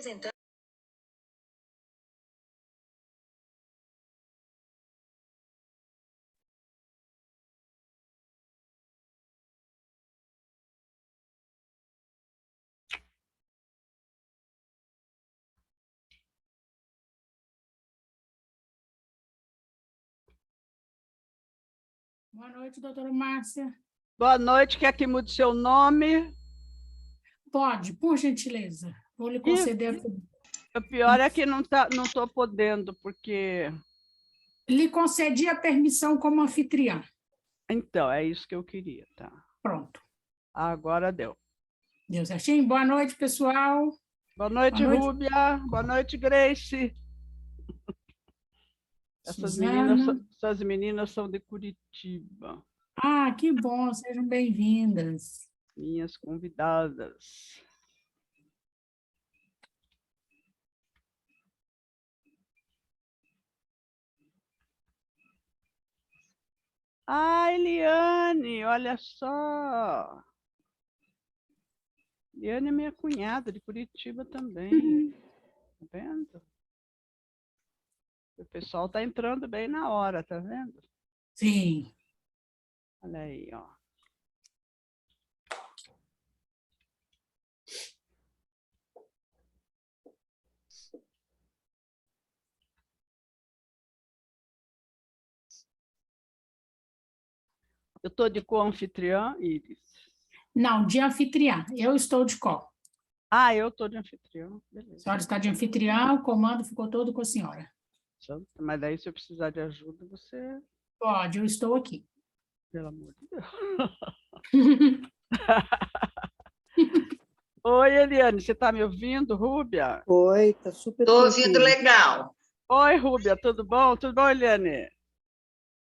Apresentando. Boa noite, doutora Márcia. Boa noite, quer que mude seu nome? Pode, por gentileza. Vou lhe conceder. O pior é que não estou podendo, porque... Lhe concedi a permissão como anfitriã. Então, é isso que eu queria, tá? Pronto. Agora deu. Deu certinho? Boa noite, pessoal. Boa noite, Boa noite. Rúbia. Boa noite, Grace. Essas meninas são de Curitiba. Ah, que bom, sejam bem-vindas. Minhas convidadas. Ah, Eliane, olha só. Eliane é minha cunhada, de Curitiba também. Tá vendo? O pessoal está entrando bem na hora, tá vendo? Sim. Olha aí, ó. Eu estou de co-anfitriã, Iris. Não, de anfitriã. Eu estou de có. Ah, eu estou de anfitriã. Beleza. A senhora está de anfitriã, o comando ficou todo com a senhora. Mas daí, se eu precisar de ajuda, você... Pode, eu estou aqui. Pelo amor de Deus. Oi, Eliane, você está me ouvindo, Rúbia? Oi, tá super Estou ouvindo legal. Oi, Rúbia, tudo bom? Tudo bom, Eliane?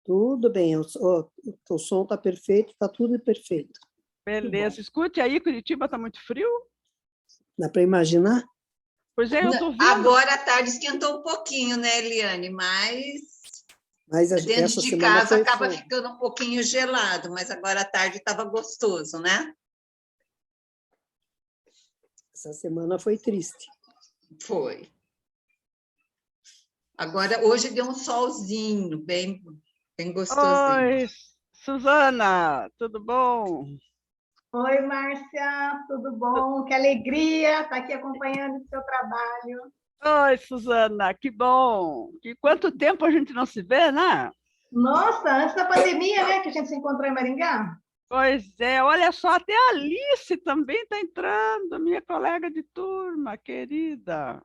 Tudo bem, o som está perfeito, está tudo perfeito. Beleza. Escute aí, Curitiba está muito frio? Dá para imaginar? Pois é, eu estou vendo. Agora à tarde esquentou um pouquinho, né, Eliane? Mas dentro essa de semana casa foi acaba fogo. ficando um pouquinho gelado, mas agora à tarde estava gostoso, né? Essa semana foi triste. Foi. Agora, hoje deu um solzinho, bem gostosinho. Oi, Suzana, tudo bom? Oi, Márcia, tudo bom? Que alegria estar aqui acompanhando o seu trabalho. Oi, Suzana, que bom. Que quanto tempo a gente não se vê, né? Nossa, antes da pandemia, né, que a gente se encontrou em Maringá? Pois é, olha só, até a Alice também está entrando, minha colega de turma, querida.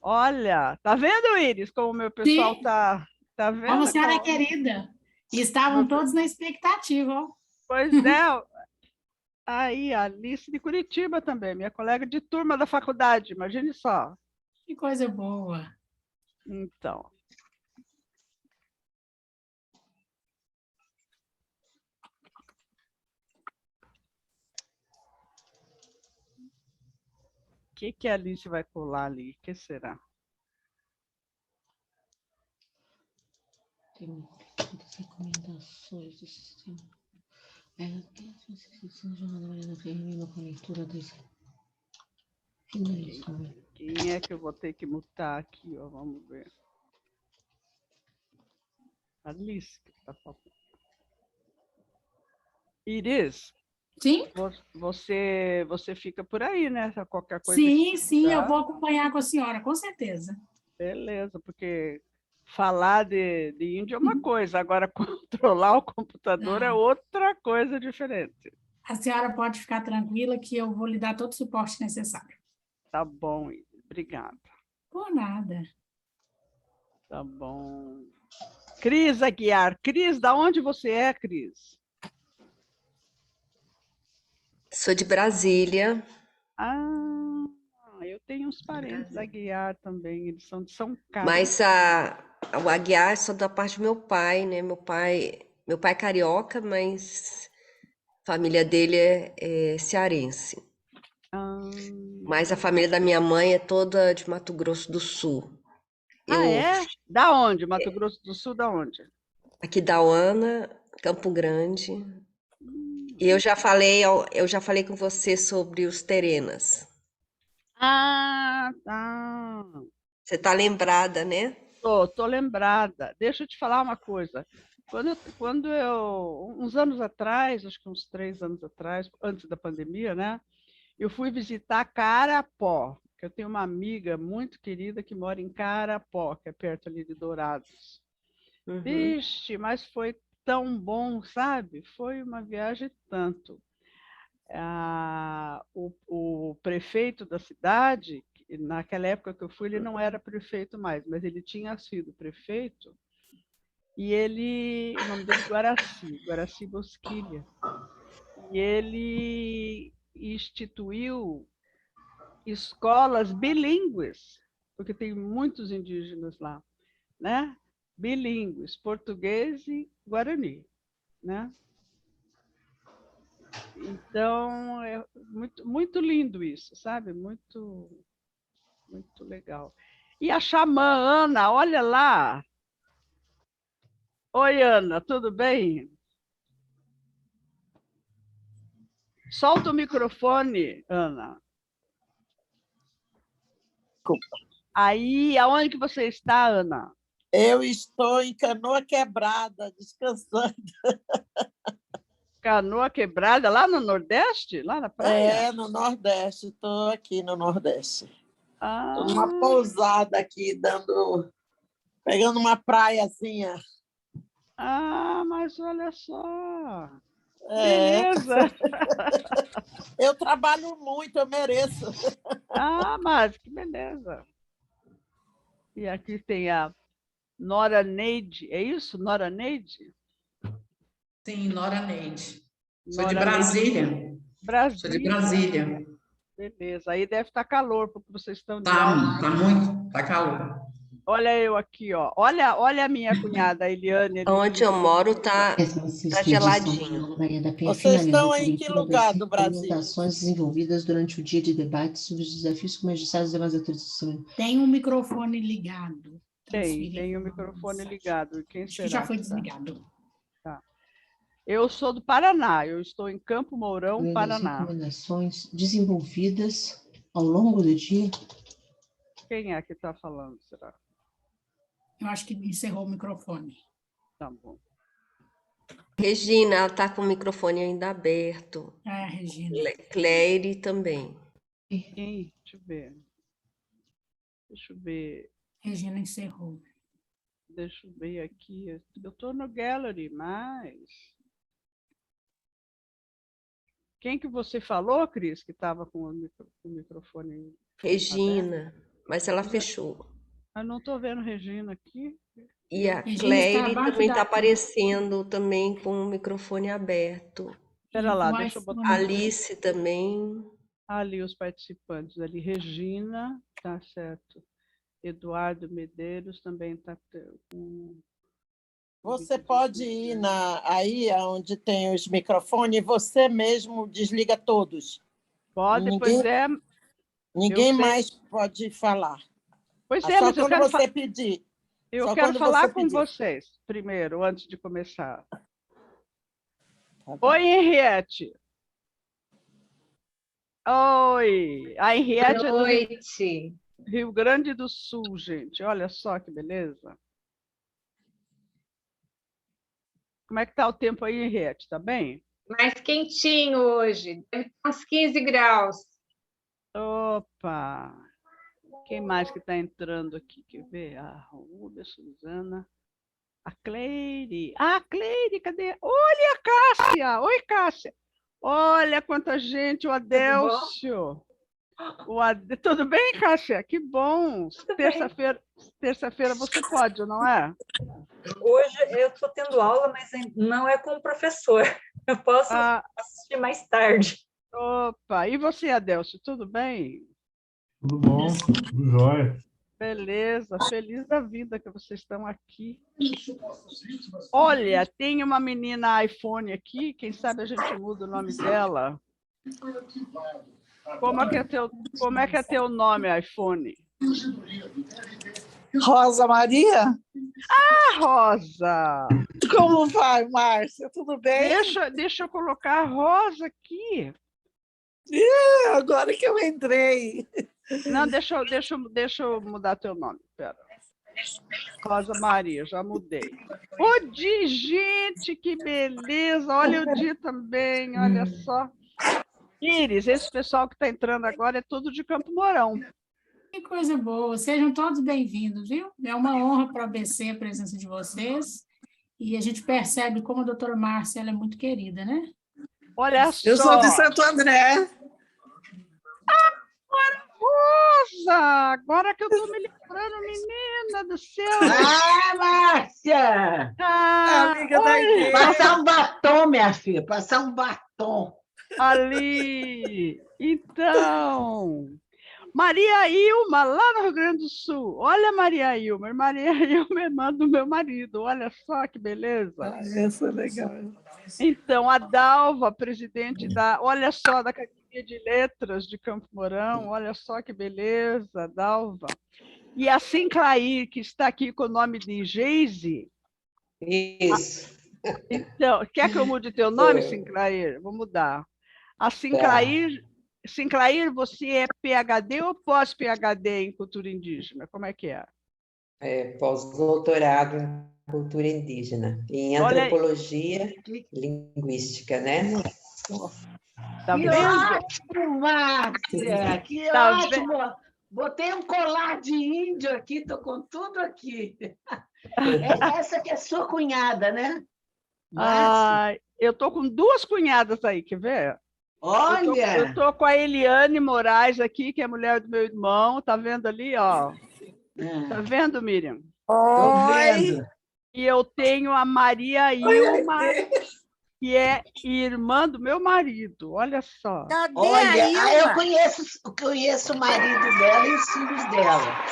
Olha, tá vendo, Iris, como o meu pessoal Sim. tá vendo? Como a senhora é querida. E estavam todos na expectativa, ó. Pois é. Aí, a Alice de Curitiba também, minha colega de turma da faculdade, imagine só. Que coisa boa. Então. O que a Alice vai colar ali? O que será? Tem muitas recomendações do sistema. Quem é que eu vou ter que mutar aqui? Ó, vamos ver. Alice, que está faltando. Iris? Sim? Você fica por aí, né? Qualquer coisa. Sim, eu vou acompanhar com a senhora, com certeza. Beleza, porque falar de índio é uma coisa, agora controlar o computador é outra coisa diferente. A senhora pode ficar tranquila que eu vou lhe dar todo o suporte necessário. Tá bom, obrigada. Por nada. Tá bom. Cris Aguiar. Cris, da onde você é, Cris? Sou de Brasília. Ah, eu tenho uns parentes Aguiar também, eles são de São Carlos. Mas o Aguiar é só da parte do meu pai, né? Meu pai é carioca, mas a família dele é cearense. Mas a família da minha mãe é toda de Mato Grosso do Sul. É? Da onde? Mato Grosso do Sul, da onde? Aqui da Uana, Campo Grande. E eu já falei com você sobre os Terenas. Ah, tá. Você está lembrada, né? Tô lembrada. Deixa eu te falar uma coisa. Uns anos atrás, acho que uns 3 anos atrás, antes da pandemia, né? Eu fui visitar Carapó, que eu tenho uma amiga muito querida que mora em Carapó, que é perto ali de Dourados. Uhum. Vixe, mas foi tão bom, sabe? Foi uma viagem tanto. O prefeito da cidade, naquela época que eu fui, ele não era prefeito mais, mas ele tinha sido prefeito, e o nome dele é Guaraci Bosquilha, e ele instituiu escolas bilíngues, porque tem muitos indígenas lá, né? Bilíngues, português e guarani, né? Então, é muito, muito lindo isso, sabe? Muito, muito legal. E a xamã Ana, olha lá. Oi, Ana, tudo bem? Solta o microfone, Ana. Aí, aonde que você está, Ana? Eu estou em Canoa Quebrada, descansando. Canoa Quebrada, lá no Nordeste? Lá na praia? É, no Nordeste, estou aqui no Nordeste. Estou numa Ah, pousada aqui, pegando uma praiazinha. mas olha só. É, Beleza. eu trabalho muito, eu mereço. Mas que beleza. E aqui tem a Nora Neide, é isso? Nora Neide? Sim, Nora Neide. Sou de Nora Brasília. Neide. Brasília. Sou de Brasília. Beleza. Aí deve estar calor, porque vocês estão de Tá alto. muito, tá calor. Olha eu aqui, ó. Olha a minha cunhada, a Eliane. Onde eu moro tá geladinho. Vocês estão em que lugar do Brasil? Ações desenvolvidas durante o dia de debate sobre os desafios que magistrados e demais autoridades. Tem um microfone ligado. Tem o microfone ligado. Quem Acho será que já foi que tá? desligado. Tá. Eu sou do Paraná. Eu estou em Campo Mourão, Paraná. Recomendações desenvolvidas ao longo do dia. Quem é que está falando, será? Eu acho que encerrou o microfone. Tá bom. Regina, ela está com o microfone ainda aberto. É, Regina. Cleire também. Quem? Deixa eu ver. Regina encerrou. Deixa eu ver aqui. Eu estou no Gallery, mas... Quem que você falou, Cris, que estava com o microfone? Regina, mas ela fechou. Eu não estou vendo Regina aqui. E a Regina Cleire está abaixo também da- está aparecendo também com o microfone aberto. Espera lá, O deixa eu botar iPhone. Alice também. ali os participantes. Ali, Regina, tá certo. Eduardo Medeiros também está com... Você pode ir aí onde tem os microfones, você mesmo desliga todos. Pode, pois é. Ninguém Eu sei. mais pode falar. Pois é, Só mas eu quando quero, você pedir. eu Só quero quando falar você com pedir. vocês primeiro, antes de começar. Tá bom. Oi, Henriette. Oi. A Henriette é do noite. Rio Grande do Sul, gente. Olha só que beleza. Como é que tá o tempo aí, Henriette? Tá bem? Mais quentinho hoje, deve ter uns 15 graus. Opa! Quem mais que está entrando aqui? Quer ver? A Rúbia, a Suzana, a Cleire. Ah, Cleire, cadê? Olha a Cássia! Oi, Cássia! Olha quanta gente, o Adélcio. Tudo bem, Cássia? Que bom! Terça-feira você pode, não é? Hoje eu estou tendo aula, mas não é com o professor. Eu posso assistir mais tarde. Opa! E você, Adélcio, tudo bem? Tudo bom, tudo jóia. Beleza, feliz da vida que vocês estão aqui. Olha, tem uma menina iPhone aqui, quem sabe a gente muda o nome dela. Como é que é teu nome, iPhone? Rosa Maria? Ah, Rosa! Como vai, Márcia? Tudo bem? Deixa eu colocar a Rosa aqui. Agora que eu entrei. Não, deixa eu mudar teu nome, pera. Rosa Maria, já mudei. O Di, gente, que beleza! Olha o Di também, olha só. Iris, esse pessoal que está entrando agora é todo de Campo Mourão. Que coisa boa. Sejam todos bem-vindos, viu? É uma honra para o ABC a presença de vocês. E a gente percebe como a doutora Márcia ela é muito querida, né? Olha só. Eu sou de Santo André. Rosa, agora que eu estou me lembrando, menina do céu. Ah, Márcia! Amiga da igreja. Passar um batom, minha filha, passar um batom. Ali, então, Maria Ilma, lá no Rio Grande do Sul. Olha Maria Ilma é irmã do meu marido, olha só que beleza. Isso é legal. Então, a Dalva, presidente olha só, da Academia de Letras de Campo Mourão, olha só que beleza, Dalva. E a Sinclair, que está aqui com o nome de Geise. Isso. Então, quer que eu mude teu nome, Sinclair? Vou mudar. A Sinclair, você é PhD ou pós-PhD em cultura indígena? Como é que é? É pós-doutorado em cultura indígena, em antropologia e linguística, né? Tá que vendo? Ótimo, Márcia! Que Tá ótimo! Botei um colar de índio aqui, estou com tudo aqui. Essa que é sua cunhada, né? Eu estou com duas cunhadas aí, quer ver? Olha! Eu estou com a Eliane Moraes aqui, que é mulher do meu irmão, tá vendo ali, ó? Tá vendo, Miriam? Estou vendo. E eu tenho a Maria Ilma, que é irmã do meu marido, olha só. Cadê eu conheço o marido dela e os filhos dela.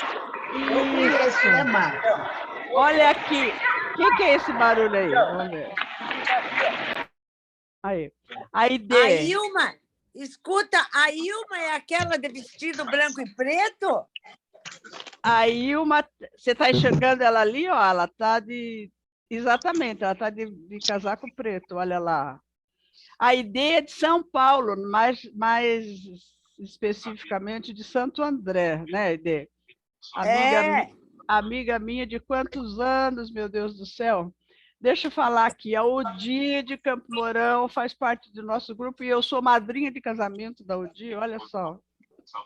Eu conheço, né, Marta? Olha aqui. O que é esse barulho aí? Vamos ver. Aí. A Ilma, escuta, a Ilma é aquela de vestido branco e preto? A Ilma, você está enxergando ela ali, ó? Ela está exatamente, ela está de casaco preto, olha lá. A ideia é de São Paulo, mais especificamente de Santo André, né, Ide? Amiga minha de quantos anos, meu Deus do céu? Deixa eu falar aqui, a Odi de Campo Mourão faz parte do nosso grupo e eu sou madrinha de casamento da Odi, olha só.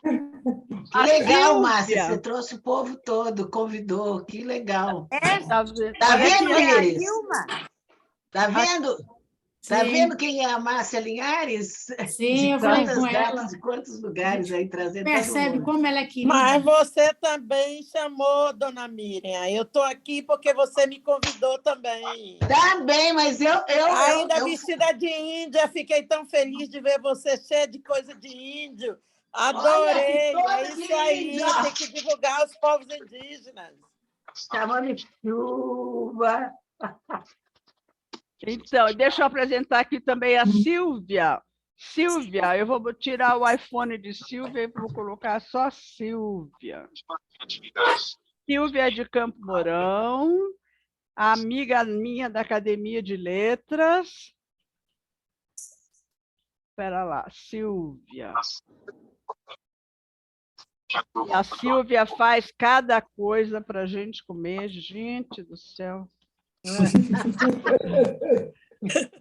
Que legal, Márcia, você trouxe o povo todo, convidou, que legal. Tá vendo, Iris? Tá vendo? Tá vendo quem é a Márcia Linhares? Sim, eu falei com ela. De quantos lugares aí trazendo. Percebe como ela é querida. Mas você também chamou, dona Miriam. Eu estou aqui porque você me convidou também. Também, mas ainda vestida de índia, fiquei tão feliz de ver você cheia de coisa de índio. Adorei, é isso aí, tem que divulgar os povos indígenas. Chamando de chuva. Então, deixa eu apresentar aqui também a Silvia. Silvia, eu vou tirar o iPhone de Silvia e vou colocar só Silvia. Silvia é de Campo Mourão, amiga minha da Academia de Letras. Espera lá, Silvia. A Silvia faz cada coisa para a gente comer, gente do céu.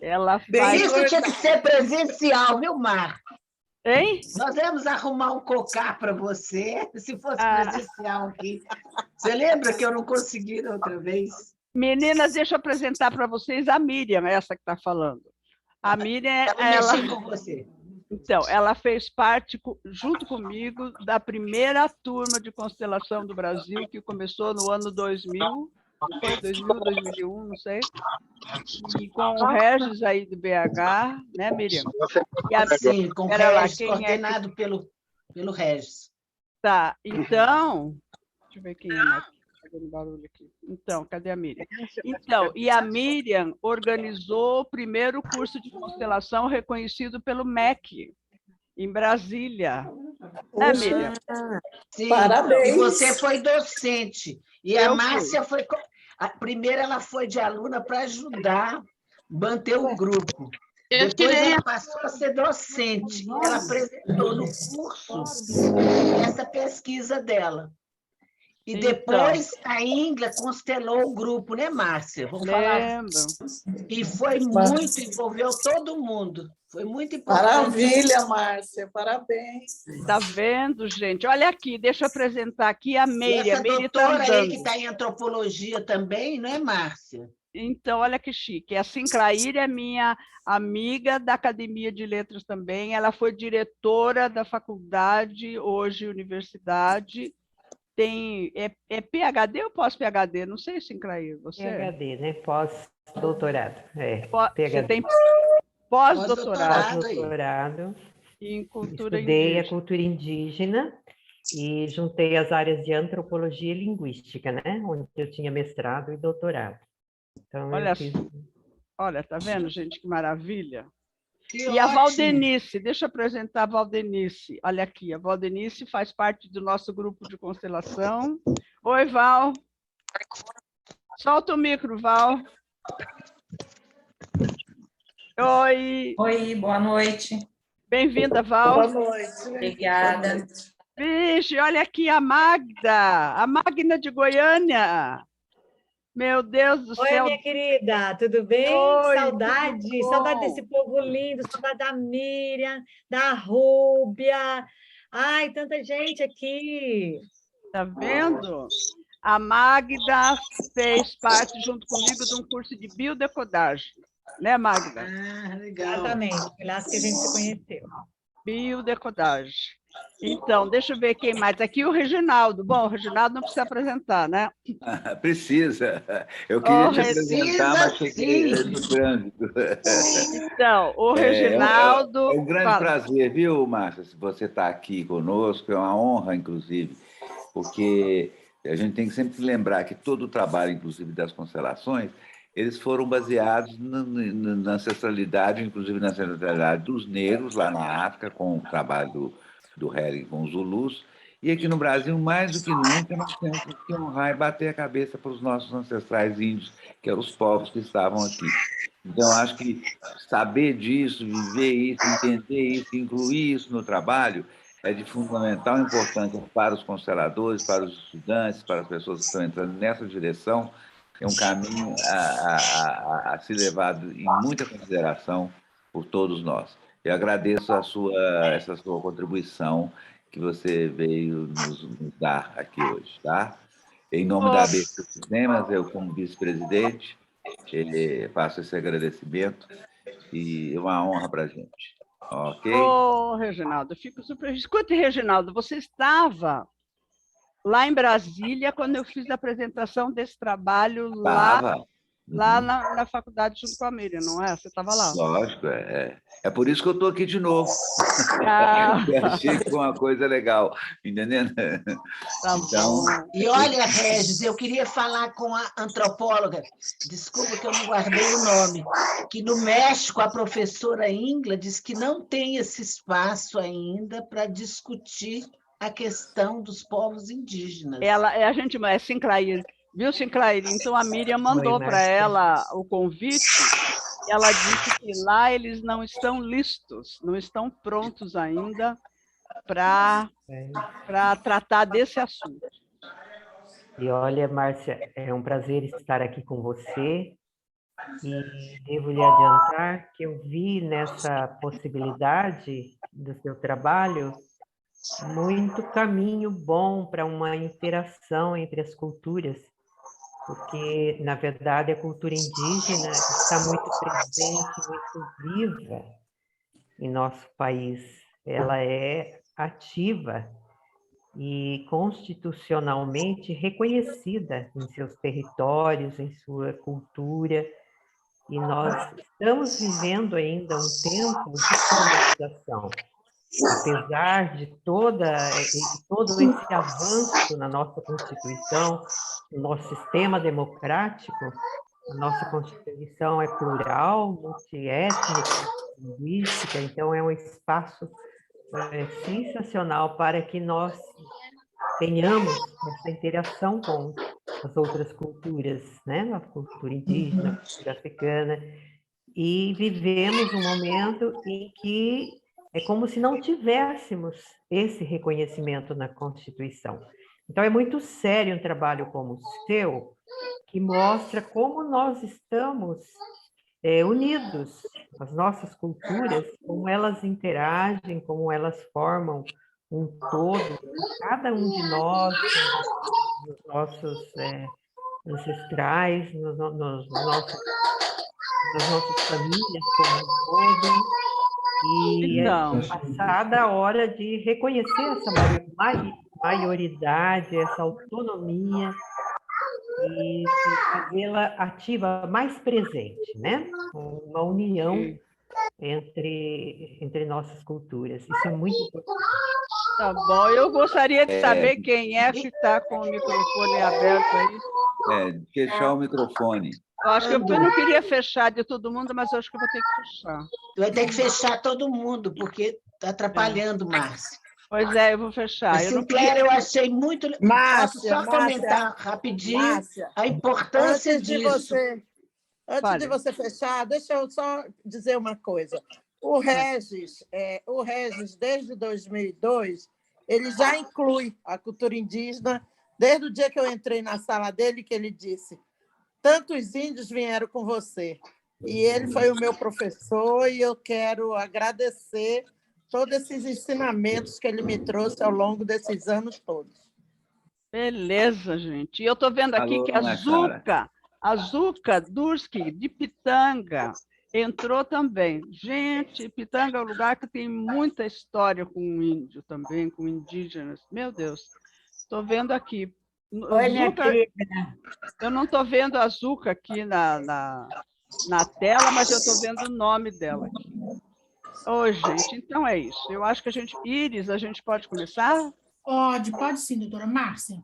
Ela faz... Isso tinha que ser presencial, viu, Mar? Hein? Nós vamos arrumar um cocá para você, se fosse presencial aqui. Você lembra que eu não consegui da outra vez? Meninas, deixa eu apresentar para vocês a Miriam, essa que está falando. A Miriam, ela... com você. Então, ela fez parte, junto comigo, da primeira turma de constelação do Brasil, que começou no ano 2000, foi 2000, 2001, não sei, e com o Regis aí do BH, né, Miriam? Sim, com o Regis, coordenado pelo Regis. Tá, então, deixa eu ver quem é mais. Barulho aqui. Então, cadê a Miriam? Então, e a Miriam organizou o primeiro curso de constelação reconhecido pelo MEC, em Brasília. Né, Miriam? Sim, parabéns. E você foi docente. E a Márcia foi... Primeiro ela foi de aluna para ajudar a manter o grupo. Depois ela passou a ser docente. Ela apresentou no curso essa pesquisa dela. E depois a Ingla constelou o grupo, né, Márcia? Vamos falar. E foi muito, envolveu todo mundo. Foi muito importante. Maravilha, Márcia, parabéns. Tá vendo, gente? Olha aqui, deixa eu apresentar aqui a Meire. Essa A Meire doutora tá aí que está em antropologia também, não é, Márcia? Então, olha que chique. A Sinclair é minha amiga da Academia de Letras também. Ela foi diretora da faculdade, hoje universidade. É PhD ou pós-PhD? Não sei, Sinclair, você? PhD, né? Pós-doutorado. Você tem pós-doutorado. Pós-doutorado. Em cultura Estudei indígena. a cultura indígena e juntei as áreas de antropologia e linguística, né? Onde eu tinha mestrado e doutorado. Então, olha, tá vendo, gente, que maravilha? Que e a ótimo. Valdenice, deixa eu apresentar a Valdenice. Olha aqui, a Valdenice faz parte do nosso grupo de constelação. Oi, Val. Solta o micro, Val. Oi. Oi, boa noite. Bem-vinda, Val. Boa noite. Obrigada. Vixe, olha aqui a Magna de Goiânia. Meu Deus do Oi, céu. minha querida, tudo bem? Oi, Saudade, tudo bom? saudade desse povo lindo, saudade da Miriam, da Rúbia. Ai, tanta gente aqui. Tá vendo? A Magda fez parte, junto comigo, de um curso de biodecodagem. Né, Magda? Ah, legal. Exatamente, foi lá que a gente se conheceu. Biodecodagem. Então, deixa eu ver quem mais. Aqui o Reginaldo. Bom, o Reginaldo não precisa apresentar, né? Precisa. Eu queria te apresentar, mas cheguei no trânsito. Então, o Reginaldo... É um grande prazer, viu, Márcia, se você está aqui conosco. É uma honra, inclusive, porque a gente tem que sempre lembrar que todo o trabalho, inclusive das constelações, eles foram baseados na ancestralidade, inclusive na ancestralidade dos negros, lá na África, com o trabalho do Hering com os Zulus. E aqui no Brasil, mais do que nunca, nós temos que honrar e bater a cabeça para os nossos ancestrais índios, que eram os povos que estavam aqui. Então, acho que saber disso, viver isso, entender isso, incluir isso no trabalho, é de fundamental importância para os consteladores, para os estudantes, para as pessoas que estão entrando nessa direção. É um caminho a ser levado em muita consideração por todos nós. Eu agradeço essa sua contribuição que você veio nos dar aqui hoje, tá? Em nome da ABC Sistemas, eu, como vice-presidente, faço esse agradecimento e é uma honra para a gente. Ok? Ô, Reginaldo, eu fico super... Escute, Reginaldo, você estava lá em Brasília quando eu fiz a apresentação desse trabalho lá na faculdade junto com a Miriam, não é? Você estava lá. Lógico, é por isso que eu estou aqui de novo. Eu achei que foi uma coisa legal, entendendo? Tá então, e olha, Regis, eu queria falar com a antropóloga, desculpa que eu não guardei o nome, que no México a professora Ingla diz que não tem esse espaço ainda para discutir a questão dos povos indígenas. A gente é Sinclair. Viu, Sinclair? Então, a Miriam mandou para ela o convite e ela disse que lá eles não estão listos, não estão prontos ainda para tratar desse assunto. E olha, Márcia, é um prazer estar aqui com você e devo lhe adiantar que eu vi nessa possibilidade do seu trabalho muito caminho bom para uma interação entre as culturas, porque, na verdade, a cultura indígena está muito presente, muito viva em nosso país. Ela é ativa e constitucionalmente reconhecida em seus territórios, em sua cultura, e nós estamos vivendo ainda um tempo de colonização. Apesar de todo esse avanço na nossa Constituição, no nosso sistema democrático, a nossa Constituição é plural, multiétnica, linguística, então é um espaço sensacional para que nós tenhamos essa interação com as outras culturas, né? A cultura indígena, a cultura africana. e vivemos um momento em que é como se não tivéssemos esse reconhecimento na Constituição. Então, é muito sério um trabalho como o seu, que mostra como nós estamos unidos, as nossas culturas, como elas interagem, como elas formam um todo, cada um de nós, nos nossos ancestrais, nas nossas famílias como um todo, e Então, passada a hora de reconhecer essa maioridade, essa autonomia, e fazê-la ativa, mais presente, né? Uma união entre nossas culturas. Isso é muito importante. Tá bom, eu gostaria de saber quem é que está com o microfone aberto aí. Fechar o microfone. Eu acho que eu não queria fechar de todo mundo, mas eu acho que eu vou ter que fechar. Vai ter que fechar todo mundo, porque está atrapalhando, Márcia. Pois é, eu vou fechar. Eu achei muito... Márcia, Posso só comentar rapidinho Márcia, a importância antes disso. Antes de você fechar, deixa eu só dizer uma coisa. O Regis, desde 2002, ele já inclui a cultura indígena, desde o dia que eu entrei na sala dele, que ele disse: tantos índios vieram com você. E ele foi o meu professor, e eu quero agradecer todos esses ensinamentos que ele me trouxe ao longo desses anos todos. Beleza, gente. E eu estou vendo aqui que a Zuca Durski, de Pitanga, entrou também. Gente, Pitanga é um lugar que tem muita história com o índio também, com indígenas. Meu Deus, estou vendo aqui. Eu não estou vendo a Zuca aqui na tela, mas eu estou vendo o nome dela aqui. Oi, gente, então é isso. Eu acho que Iris, a gente pode começar? Pode sim, doutora Márcia.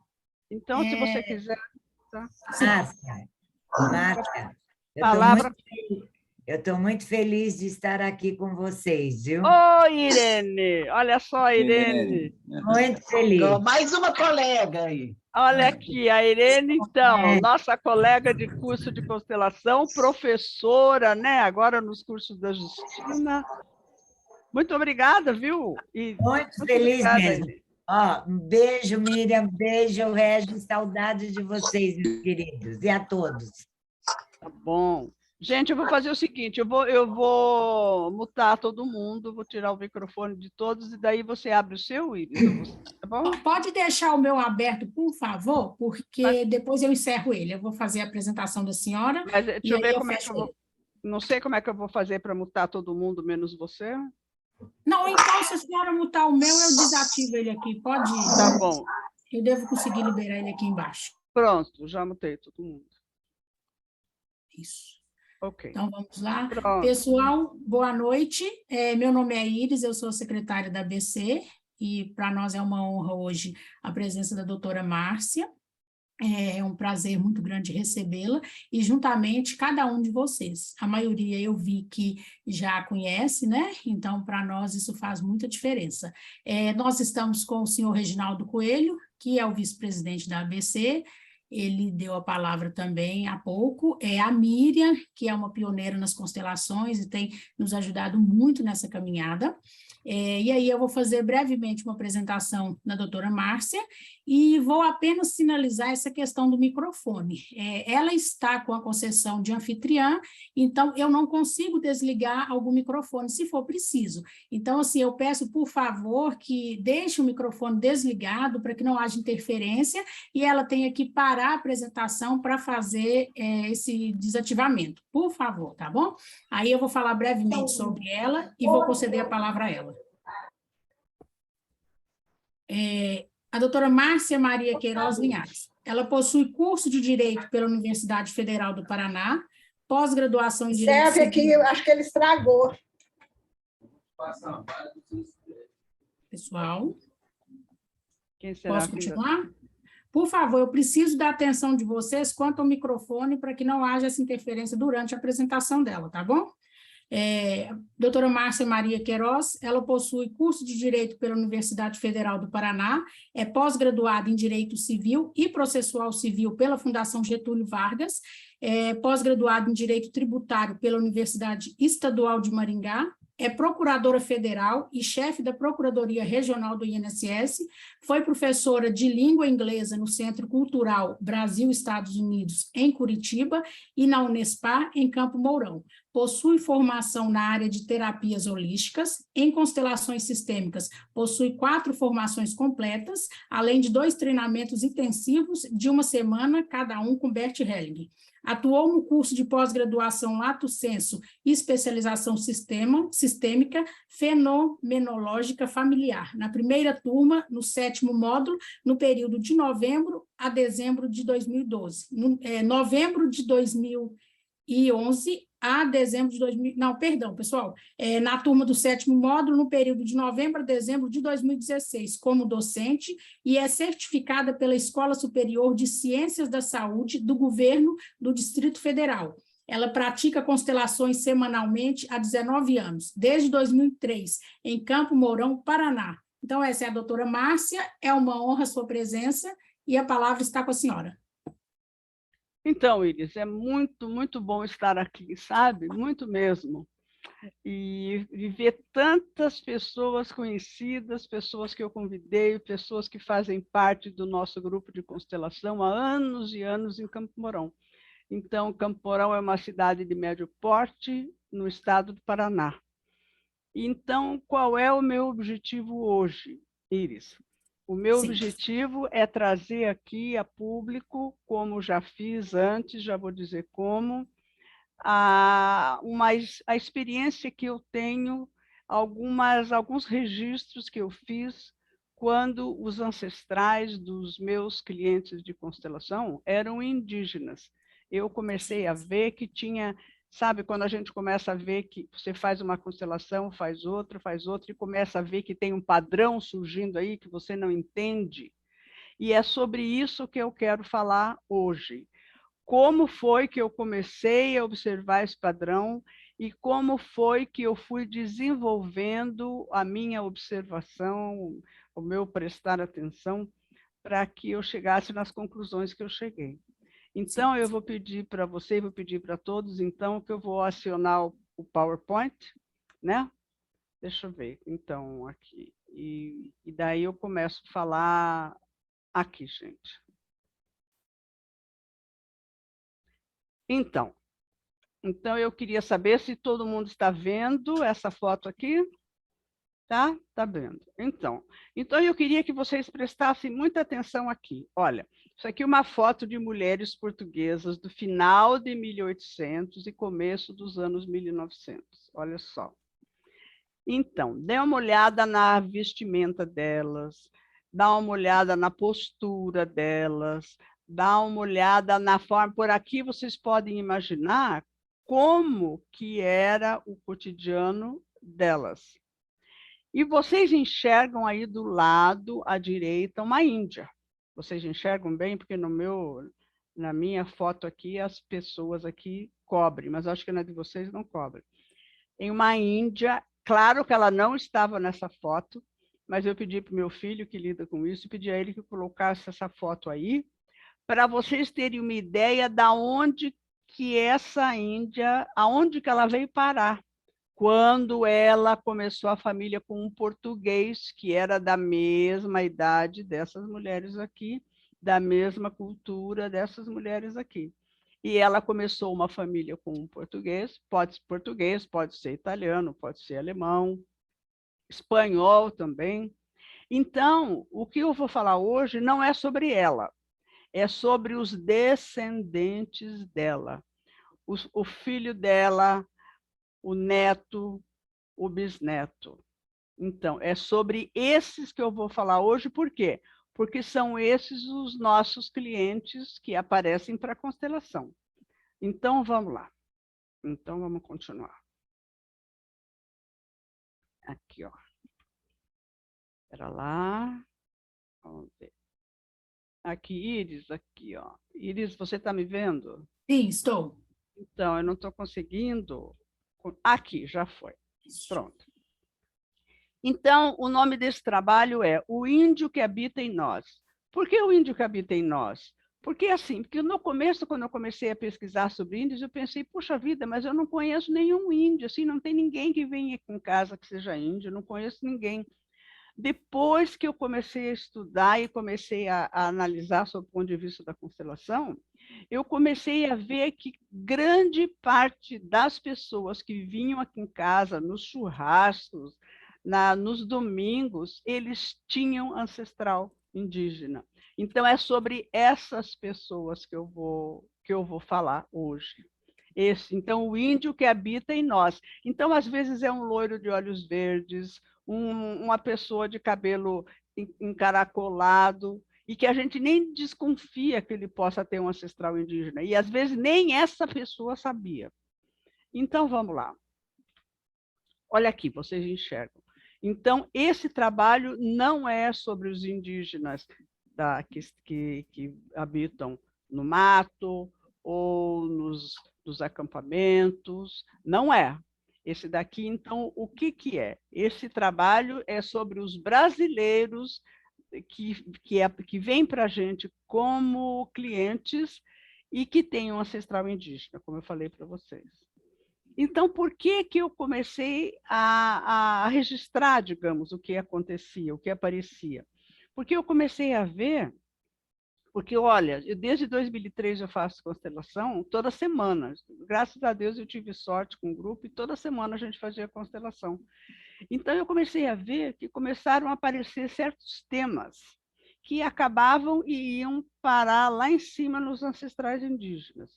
Então, se você quiser... Tá? Márcia, eu estou muito feliz de estar aqui com vocês, viu? Oi, Irene! Olha só, Irene. Muito feliz. Mais uma colega aí. Olha aqui, a Irene, então, nossa colega de curso de constelação, professora, né? Agora nos cursos da Justina. Muito obrigada, viu? Muito feliz mesmo. Um beijo, Miriam, beijo, Regis, saudade de vocês, meus queridos, e a todos. Tá bom. Gente, eu vou fazer o seguinte, eu vou mutar todo mundo, vou tirar o microfone de todos, e daí você abre o seu, Iris, tá bom? Pode deixar o meu aberto, por favor, porque depois eu encerro ele. Eu vou fazer a apresentação da senhora. Mas deixa eu ver como é que eu vou... Não sei como é que eu vou fazer para mutar todo mundo, menos você. Não, então, se a senhora mutar o meu, eu desativo ele aqui. Pode ir. Tá bom. Eu devo conseguir liberar ele aqui embaixo. Pronto, já mutei todo mundo. Isso. Ok. Então, vamos lá. Pronto. Pessoal, boa noite. Meu nome é Iris, eu sou secretária da ABC, e para nós é uma honra hoje a presença da doutora Márcia. É um prazer muito grande recebê-la, e juntamente cada um de vocês. A maioria eu vi que já conhece, né? Então, para nós isso faz muita diferença. Nós estamos com o senhor Reginaldo Coelho, que é o vice-presidente da ABC, ele deu a palavra também há pouco, a Miriam, que é uma pioneira nas constelações e tem nos ajudado muito nessa caminhada. E aí eu vou fazer brevemente uma apresentação da doutora Márcia e vou apenas sinalizar essa questão do microfone. Ela está com a concessão de anfitriã, então eu não consigo desligar algum microfone, se for preciso. Então, assim, eu peço, por favor, que deixe o microfone desligado para que não haja interferência e ela tenha que parar a apresentação para fazer esse desativamento. Por favor, tá bom? Aí eu vou falar brevemente sobre ela e vou conceder a palavra a ela. A doutora Márcia Maria Queiroz Linhares. Ela possui curso de Direito pela Universidade Federal do Paraná, pós-graduação em Direito Serve aqui, eu acho que ele estragou. Pessoal, quem será? Posso continuar? Por favor, eu preciso da atenção de vocês quanto ao microfone para que não haja essa interferência durante a apresentação dela, tá bom? Doutora Márcia Maria Queiroz, ela possui curso de Direito pela Universidade Federal do Paraná, é pós-graduada em Direito Civil e Processual Civil pela Fundação Getúlio Vargas, é pós-graduada em Direito Tributário pela Universidade Estadual de Maringá, é procuradora federal e chefe da Procuradoria Regional do INSS, foi professora de língua inglesa no Centro Cultural Brasil-Estados Unidos, em Curitiba, e na Unespar, em Campo Mourão. Possui formação na área de terapias holísticas, em constelações sistêmicas, possui 4 formações completas, além de 2 treinamentos intensivos de 1 semana, cada um com Bert Helling. Atuou no curso de pós-graduação Lato Sensu e especialização sistêmica fenomenológica familiar, na primeira turma, no 7º módulo, no período de novembro a dezembro de 2012. Novembro de 2011 a dezembro de 2000... Não, perdão, pessoal. Na turma do 7º módulo, no período de novembro a dezembro de 2016, como docente, e é certificada pela Escola Superior de Ciências da Saúde do Governo do Distrito Federal. Ela pratica constelações semanalmente há 19 anos, desde 2003, em Campo Mourão, Paraná. Então, essa é a doutora Márcia, é uma honra a sua presença, e a palavra está com a senhora. Então, Iris, é muito, muito bom estar aqui, sabe? Muito mesmo. E ver tantas pessoas conhecidas, pessoas que eu convidei, pessoas que fazem parte do nosso grupo de constelação há anos e anos em Campo Mourão. Então, Campo Mourão é uma cidade de médio porte no estado do Paraná. Então, qual é o meu objetivo hoje, Iris? O meu objetivo é trazer aqui a público, como já fiz antes, já vou dizer como, a experiência que eu tenho, alguns registros que eu fiz quando os ancestrais dos meus clientes de constelação eram indígenas. Eu comecei a ver que tinha... Sabe, quando a gente começa a ver que você faz uma constelação, faz outra, e começa a ver que tem um padrão surgindo aí que você não entende. E é sobre isso que eu quero falar hoje. Como foi que eu comecei a observar esse padrão e como foi que eu fui desenvolvendo a minha observação, o meu prestar atenção, para que eu chegasse nas conclusões que eu cheguei. Então, eu vou pedir para você, vou pedir para todos, então, que eu vou acionar o PowerPoint, né? Deixa eu ver, então, aqui. E daí eu começo a falar aqui, gente. Então, eu queria saber se todo mundo está vendo essa foto aqui. Tá? Tá vendo? Então eu queria que vocês prestassem muita atenção aqui. Olha, isso aqui é uma foto de mulheres portuguesas do final de 1800 e começo dos anos 1900. Olha só. Então, dê uma olhada na vestimenta delas, dá uma olhada na postura delas, dá uma olhada na forma... Por aqui vocês podem imaginar como que era o cotidiano delas. E vocês enxergam aí do lado à direita uma índia. Vocês enxergam bem? Porque na minha foto aqui, as pessoas aqui cobrem, mas acho que na de vocês não cobrem. Tem uma índia, claro que ela não estava nessa foto, mas eu pedi para o meu filho, que lida com isso, pedi a ele que colocasse essa foto aí, para vocês terem uma ideia de onde que essa índia, aonde que ela veio parar. Quando ela começou a família com um português, que era da mesma idade dessas mulheres aqui, da mesma cultura dessas mulheres aqui. E ela começou uma família com um português, pode ser italiano, pode ser alemão, espanhol também. Então, o que eu vou falar hoje não é sobre ela, é sobre os descendentes dela. O filho dela, o neto, o bisneto. Então, é sobre esses que eu vou falar hoje, por quê? Porque são esses os nossos clientes que aparecem para a constelação. Então, vamos lá. Então, vamos continuar. Aqui, ó. Espera lá. Vamos ver. Aqui, Iris, aqui, ó. Iris, você está me vendo? Sim, estou. Então, eu não estou conseguindo Aqui, já foi. Pronto. Então, o nome desse trabalho é O Índio que Habita em Nós. Por que o índio que habita em nós? Porque assim, porque no começo, quando eu comecei a pesquisar sobre índios, eu pensei, puxa vida, mas eu não conheço nenhum índio, assim, não tem ninguém que venha aqui em casa que seja índio, eu não conheço ninguém. Depois que eu comecei a estudar e comecei a analisar sob o ponto de vista da constelação, eu comecei a ver que grande parte das pessoas que vinham aqui em casa, nos churrascos, nos domingos, eles tinham ancestral indígena. Então, é sobre essas pessoas que eu vou falar hoje. Então, o índio que habita em nós. Então, às vezes, é um loiro de olhos verdes, uma pessoa de cabelo encaracolado, e que a gente nem desconfia que ele possa ter um ancestral indígena. E, às vezes, nem essa pessoa sabia. Então, vamos lá. Olha aqui, vocês enxergam. Então, esse trabalho não é sobre os indígenas que habitam no mato ou nos acampamentos, não é. Esse daqui, então, o que é? Esse trabalho é sobre os brasileiros que vêm para a gente como clientes e que têm um ancestral indígena, como eu falei para vocês. Então, por que eu comecei a registrar, digamos, o que acontecia, o que aparecia? Porque eu comecei a ver, porque, olha, desde 2003 eu faço constelação toda semana. Graças a Deus eu tive sorte com o grupo e toda semana a gente fazia constelação. Então, eu comecei a ver que começaram a aparecer certos temas que acabavam e iam parar lá em cima nos ancestrais indígenas.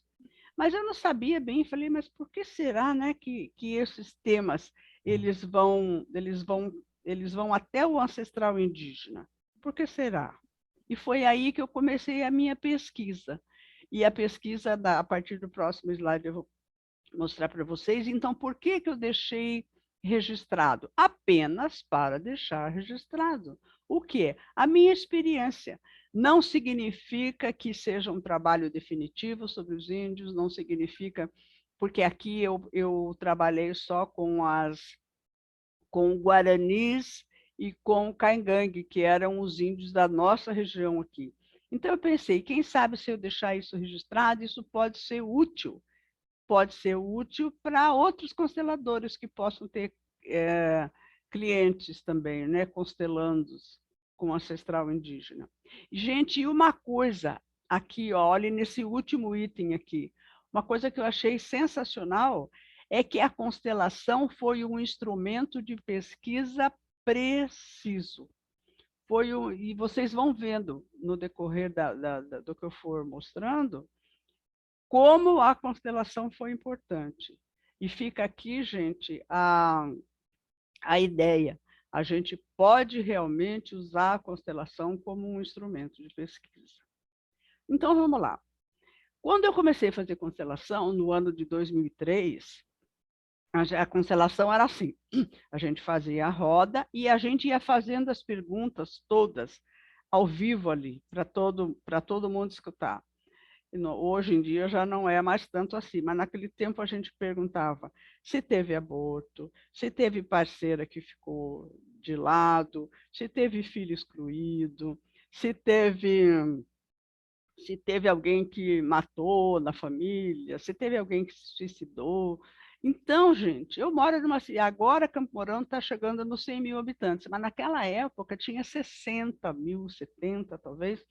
Mas eu não sabia bem, falei, mas por que será, né, que esses temas eles vão até o ancestral indígena? Por que será? E foi aí que eu comecei a minha pesquisa. E a pesquisa, a partir do próximo slide, eu vou mostrar para vocês. Então, por que eu deixei registrado? Apenas para deixar registrado. O quê? A minha experiência. Não significa que seja um trabalho definitivo sobre os índios, não significa, porque aqui eu trabalhei só com guaranis e com o caingangue, que eram os índios da nossa região aqui. Então eu pensei, quem sabe se eu deixar isso registrado, isso pode ser útil para outros consteladores que possam ter clientes também, né, constelandos com ancestral indígena. Gente, e uma coisa aqui, ó, olha nesse último item aqui, uma coisa que eu achei sensacional é que a constelação foi um instrumento de pesquisa preciso. E vocês vão vendo no decorrer do que eu for mostrando, como a constelação foi importante. E fica aqui, gente, a ideia. A gente pode realmente usar a constelação como um instrumento de pesquisa. Então, vamos lá. Quando eu comecei a fazer constelação, no ano de 2003, a constelação era assim, a gente fazia a roda e a gente ia fazendo as perguntas todas ao vivo ali, para todo mundo escutar. Hoje em dia já não é mais tanto assim, mas naquele tempo a gente perguntava se teve aborto, se teve parceira que ficou de lado, se teve filho excluído, se teve alguém que matou na família, se teve alguém que se suicidou. Então, gente, eu moro numa cidade, agora Campo Mourão está chegando nos 100 mil habitantes, mas naquela época tinha 60 mil, 70 talvez.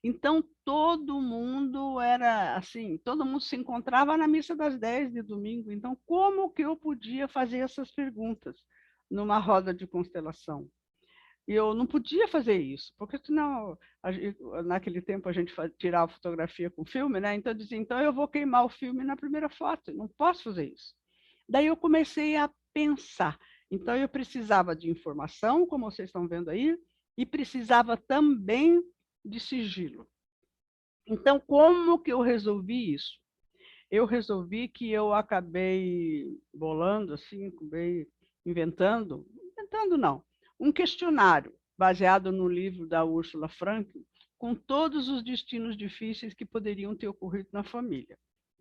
Então, todo mundo era assim, todo mundo se encontrava na missa das 10 de domingo. Então, como que eu podia fazer essas perguntas numa roda de constelação? E eu não podia fazer isso, porque senão, naquele tempo a gente tirava fotografia com filme, né? Então eu dizia, então eu vou queimar o filme na primeira foto, não posso fazer isso. Daí eu comecei a pensar. Então eu precisava de informação, como vocês estão vendo aí, e precisava também de sigilo. Então, como que eu resolvi isso? Eu resolvi que eu acabei bolando, assim, inventando não, um questionário baseado no livro da Ursula Franklin, com todos os destinos difíceis que poderiam ter ocorrido na família.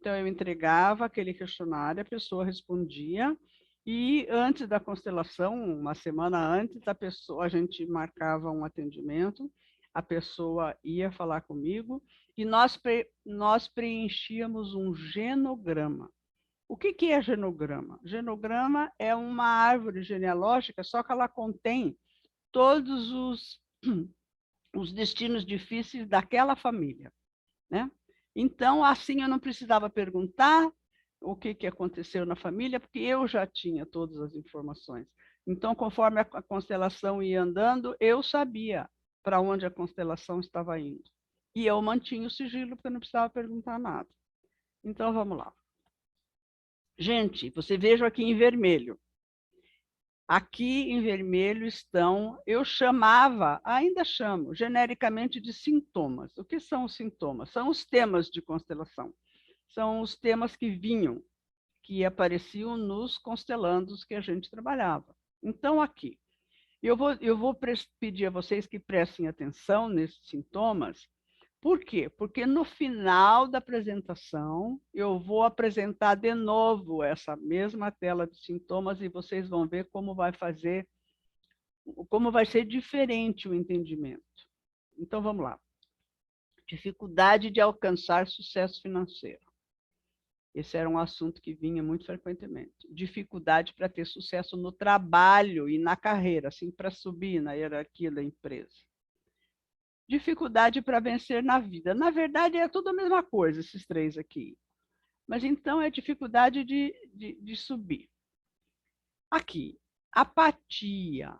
Então, eu entregava aquele questionário, a pessoa respondia, e antes da constelação, uma semana antes, a gente marcava um atendimento, a pessoa ia falar comigo, e nós preenchíamos um genograma. O que é genograma? Genograma é uma árvore genealógica, só que ela contém todos os destinos difíceis daquela família, né? Então, assim, eu não precisava perguntar o que aconteceu na família, porque eu já tinha todas as informações. Então, conforme a constelação ia andando, eu sabia para onde a constelação estava indo. E eu mantinha o sigilo, porque eu não precisava perguntar nada. Então, vamos lá. Gente, você veja aqui em vermelho. Aqui em vermelho estão, eu chamava, ainda chamo, genericamente de sintomas. O que são os sintomas? São os temas de constelação. São os temas que vinham, que apareciam nos constelandos que a gente trabalhava. Então, aqui, eu vou pedir a vocês que prestem atenção nesses sintomas. Por quê? Porque no final da apresentação, eu vou apresentar de novo essa mesma tela de sintomas e vocês vão ver como vai ser diferente o entendimento. Então, vamos lá. Dificuldade de alcançar sucesso financeiro. Esse era um assunto que vinha muito frequentemente. Dificuldade para ter sucesso no trabalho e na carreira, assim, para subir na hierarquia da empresa. Dificuldade para vencer na vida. Na verdade, é tudo a mesma coisa, esses três aqui. Mas, então, é dificuldade de subir. Aqui, apatia,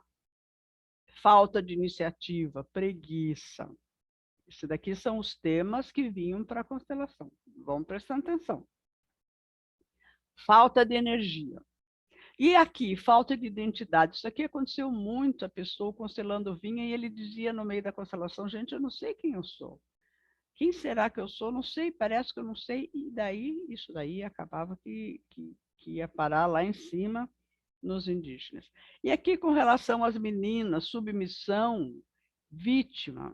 falta de iniciativa, preguiça. Esses daqui são os temas que vinham para a constelação. Vamos prestando atenção. Falta de energia. E aqui, falta de identidade. Isso aqui aconteceu muito, a pessoa, o constelando vinha e ele dizia no meio da constelação, gente, eu não sei quem eu sou. Quem será que eu sou? Não sei, parece que eu não sei. E daí, isso daí acabava que ia parar lá em cima nos indígenas. E aqui, com relação às meninas, submissão, vítima,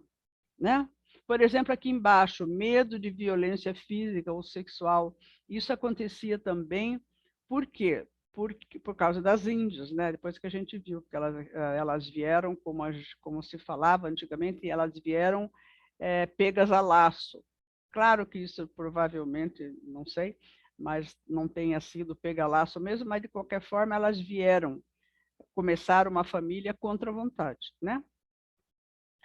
né? Por exemplo, aqui embaixo, medo de violência física ou sexual. Isso acontecia também, por quê? Por causa das índias, né? Depois que a gente viu, porque elas vieram, como se falava antigamente, elas vieram pegas a laço. Claro que isso provavelmente, não sei, mas não tenha sido pega a laço mesmo, mas de qualquer forma elas vieram começar uma família contra a vontade, né?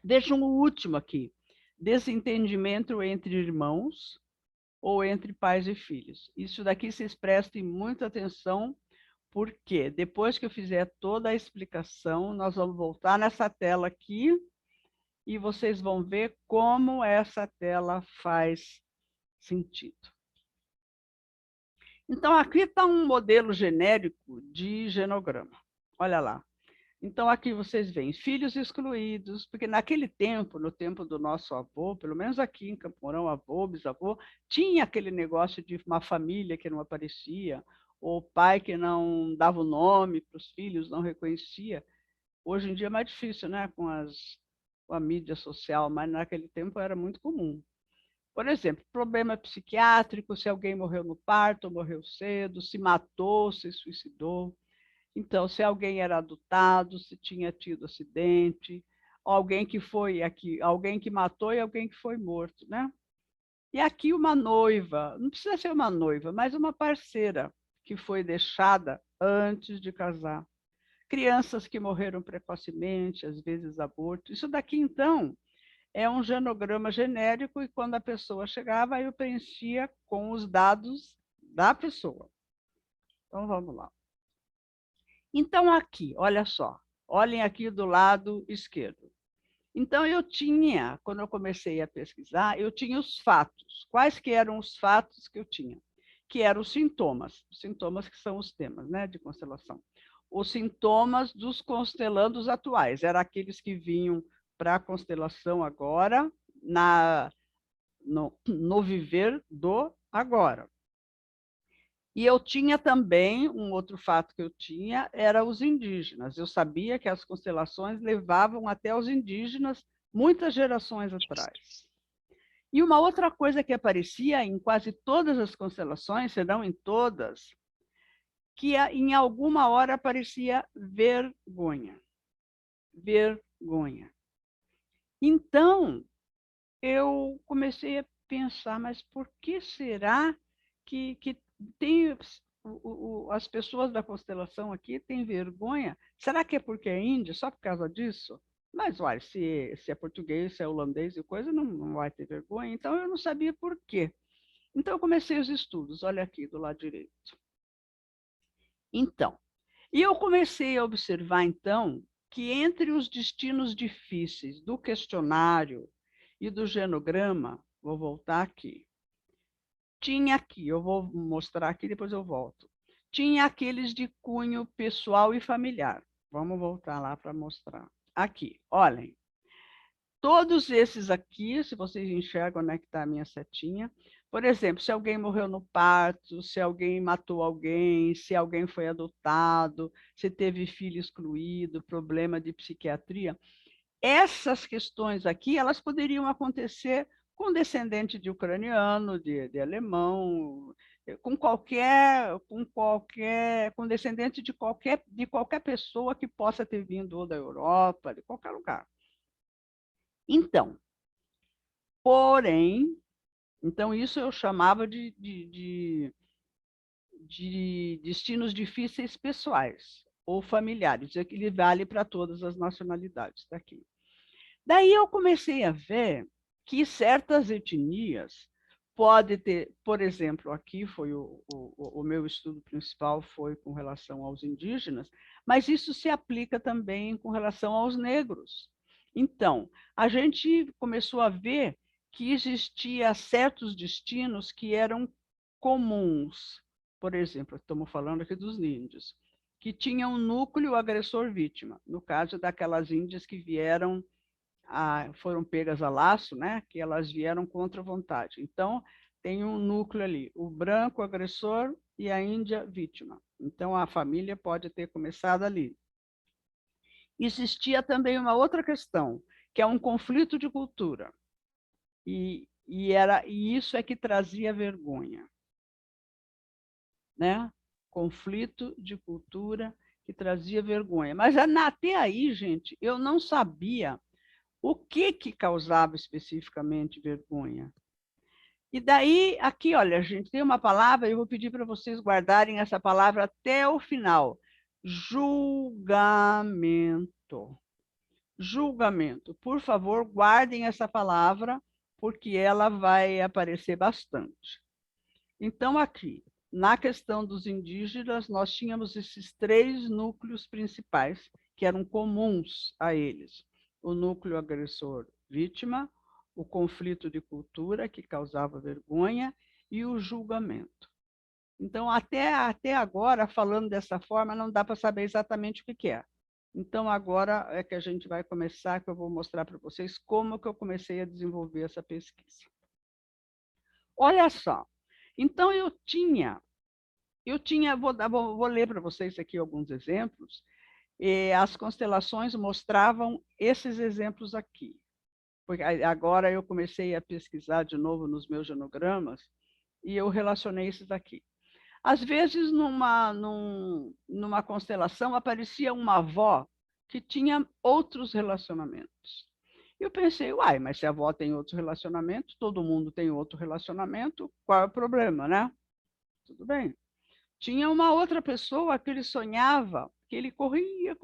Deixa um último aqui. Desentendimento entre irmãos ou entre pais e filhos. Isso daqui vocês prestem muita atenção, porque depois que eu fizer toda a explicação, nós vamos voltar nessa tela aqui e vocês vão ver como essa tela faz sentido. Então, aqui está um modelo genérico de genograma. Olha lá. Então, aqui vocês veem filhos excluídos, porque naquele tempo, no tempo do nosso avô, pelo menos aqui em Campo Mourão, avô, bisavô, tinha aquele negócio de uma família que não aparecia, ou pai que não dava o nome para os filhos, não reconhecia. Hoje em dia é mais difícil, né, com a mídia social, mas naquele tempo era muito comum. Por exemplo, problema psiquiátrico, se alguém morreu no parto, morreu cedo, se matou, se suicidou. Então, se alguém era adotado, se tinha tido acidente, alguém que matou e alguém que foi morto, né? E aqui uma noiva, não precisa ser uma noiva, mas uma parceira que foi deixada antes de casar. Crianças que morreram precocemente, às vezes aborto. Isso daqui, então, é um genograma genérico e quando a pessoa chegava, eu preenchia com os dados da pessoa. Então, vamos lá. Então, aqui, olha só, olhem aqui do lado esquerdo. Então, eu tinha, quando eu comecei a pesquisar, eu tinha os fatos. Quais que eram os fatos que eu tinha? Que eram os sintomas que são os temas, né, de constelação. Os sintomas dos constelandos atuais, eram aqueles que vinham para a constelação agora, no viver do agora. E eu tinha também, um outro fato que eu tinha, era os indígenas. Eu sabia que as constelações levavam até os indígenas muitas gerações atrás. E uma outra coisa que aparecia em quase todas as constelações, se não em todas, que em alguma hora aparecia vergonha. Vergonha. Então, eu comecei a pensar, mas por que será que tem as pessoas da constelação aqui têm vergonha? Será que é porque é índia, só por causa disso? Mas, olha, se é português, se é holandês e coisa, não vai ter vergonha. Então, eu não sabia por quê. Então, eu comecei os estudos, olha aqui do lado direito. Então, e eu comecei a observar, então, que entre os destinos difíceis do questionário e do genograma, vou voltar aqui, tinha aqui, eu vou mostrar aqui, depois eu volto, tinha aqueles de cunho pessoal e familiar. Vamos voltar lá para mostrar. Aqui, olhem. Todos esses aqui, se vocês enxergam onde é que está a minha setinha, por exemplo, se alguém morreu no parto, se alguém matou alguém, se alguém foi adotado, se teve filho excluído, problema de psiquiatria, essas questões aqui, elas poderiam acontecer com descendente de ucraniano, de alemão, com descendente de qualquer pessoa que possa ter vindo ou da Europa, de qualquer lugar. Então, porém, então isso eu chamava de destinos difíceis pessoais ou familiares, que ele vale para todas as nacionalidades daqui. Daí eu comecei a ver que certas etnias pode ter, por exemplo, aqui foi o meu estudo principal foi com relação aos indígenas, mas isso se aplica também com relação aos negros. Então, a gente começou a ver que existia certos destinos que eram comuns. Por exemplo, estamos falando aqui dos índios, que tinham um núcleo agressor-vítima, no caso daquelas índias que vieram, foram pegas a laço, né? Que elas vieram contra a vontade. Então, tem um núcleo ali, o branco agressor e a índia vítima. Então, a família pode ter começado ali. Existia também uma outra questão, que é um conflito de cultura. E isso é que trazia vergonha. Né? Conflito de cultura que trazia vergonha. Mas até aí, gente, eu não sabia o que causava especificamente vergonha. E daí, aqui, olha, gente, tem uma palavra, eu vou pedir para vocês guardarem essa palavra até o final. Julgamento. Julgamento. Por favor, guardem essa palavra, porque ela vai aparecer bastante. Então, aqui, na questão dos indígenas, nós tínhamos esses 3 núcleos principais, que eram comuns a eles. O núcleo agressor-vítima, o conflito de cultura, que causava vergonha, e o julgamento. Então, até agora, falando dessa forma, não dá para saber exatamente o que é. Então, agora é que a gente vai começar, que eu vou mostrar para vocês como que eu comecei a desenvolver essa pesquisa. Olha só. Então, vou ler para vocês aqui alguns exemplos. As constelações mostravam esses exemplos aqui. Porque agora eu comecei a pesquisar de novo nos meus genogramas e eu relacionei esses aqui. Às vezes, numa constelação, aparecia uma avó que tinha outros relacionamentos. Eu pensei, uai, mas se a avó tem outros relacionamentos, todo mundo tem outro relacionamento, qual é o problema, né? Tudo bem. Tinha uma outra pessoa que ele sonhava, que ele corria.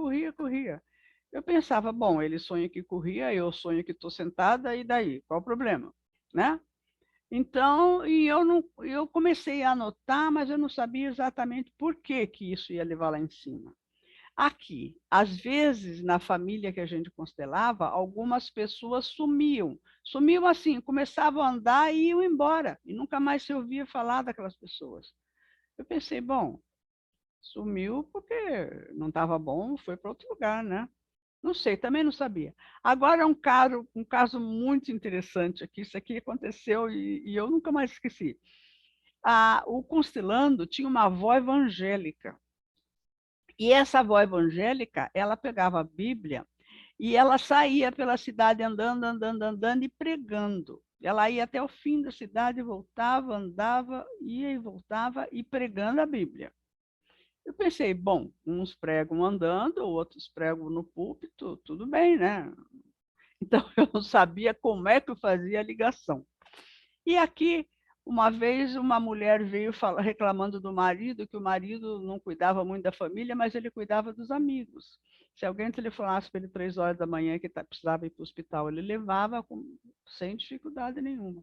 Eu pensava, bom, ele sonha que corria, eu sonho que estou sentada, e daí? Qual o problema? Né? Então, eu comecei a anotar, mas eu não sabia exatamente por que isso ia levar lá em cima. Aqui, às vezes, na família que a gente constelava, algumas pessoas sumiam. Sumiam assim, começavam a andar e iam embora, e nunca mais se ouvia falar daquelas pessoas. Eu pensei, bom, sumiu porque não estava bom, foi para outro lugar, né? Não sei, também não sabia. Agora, um caso muito interessante aqui, isso aqui aconteceu e eu nunca mais esqueci. O Constelando tinha uma avó evangélica. E essa avó evangélica, ela pegava a Bíblia e ela saía pela cidade andando e pregando. Ela ia até o fim da cidade, voltava, andava, ia e voltava, e pregando a Bíblia. Eu pensei, bom, uns pregam andando, outros pregam no púlpito, tudo bem, né? Então, eu não sabia como é que eu fazia a ligação. E aqui, uma vez, uma mulher veio reclamando do marido, que o marido não cuidava muito da família, mas ele cuidava dos amigos. Se alguém telefonasse para ele 3 horas da manhã que precisava ir para o hospital, ele levava sem dificuldade nenhuma.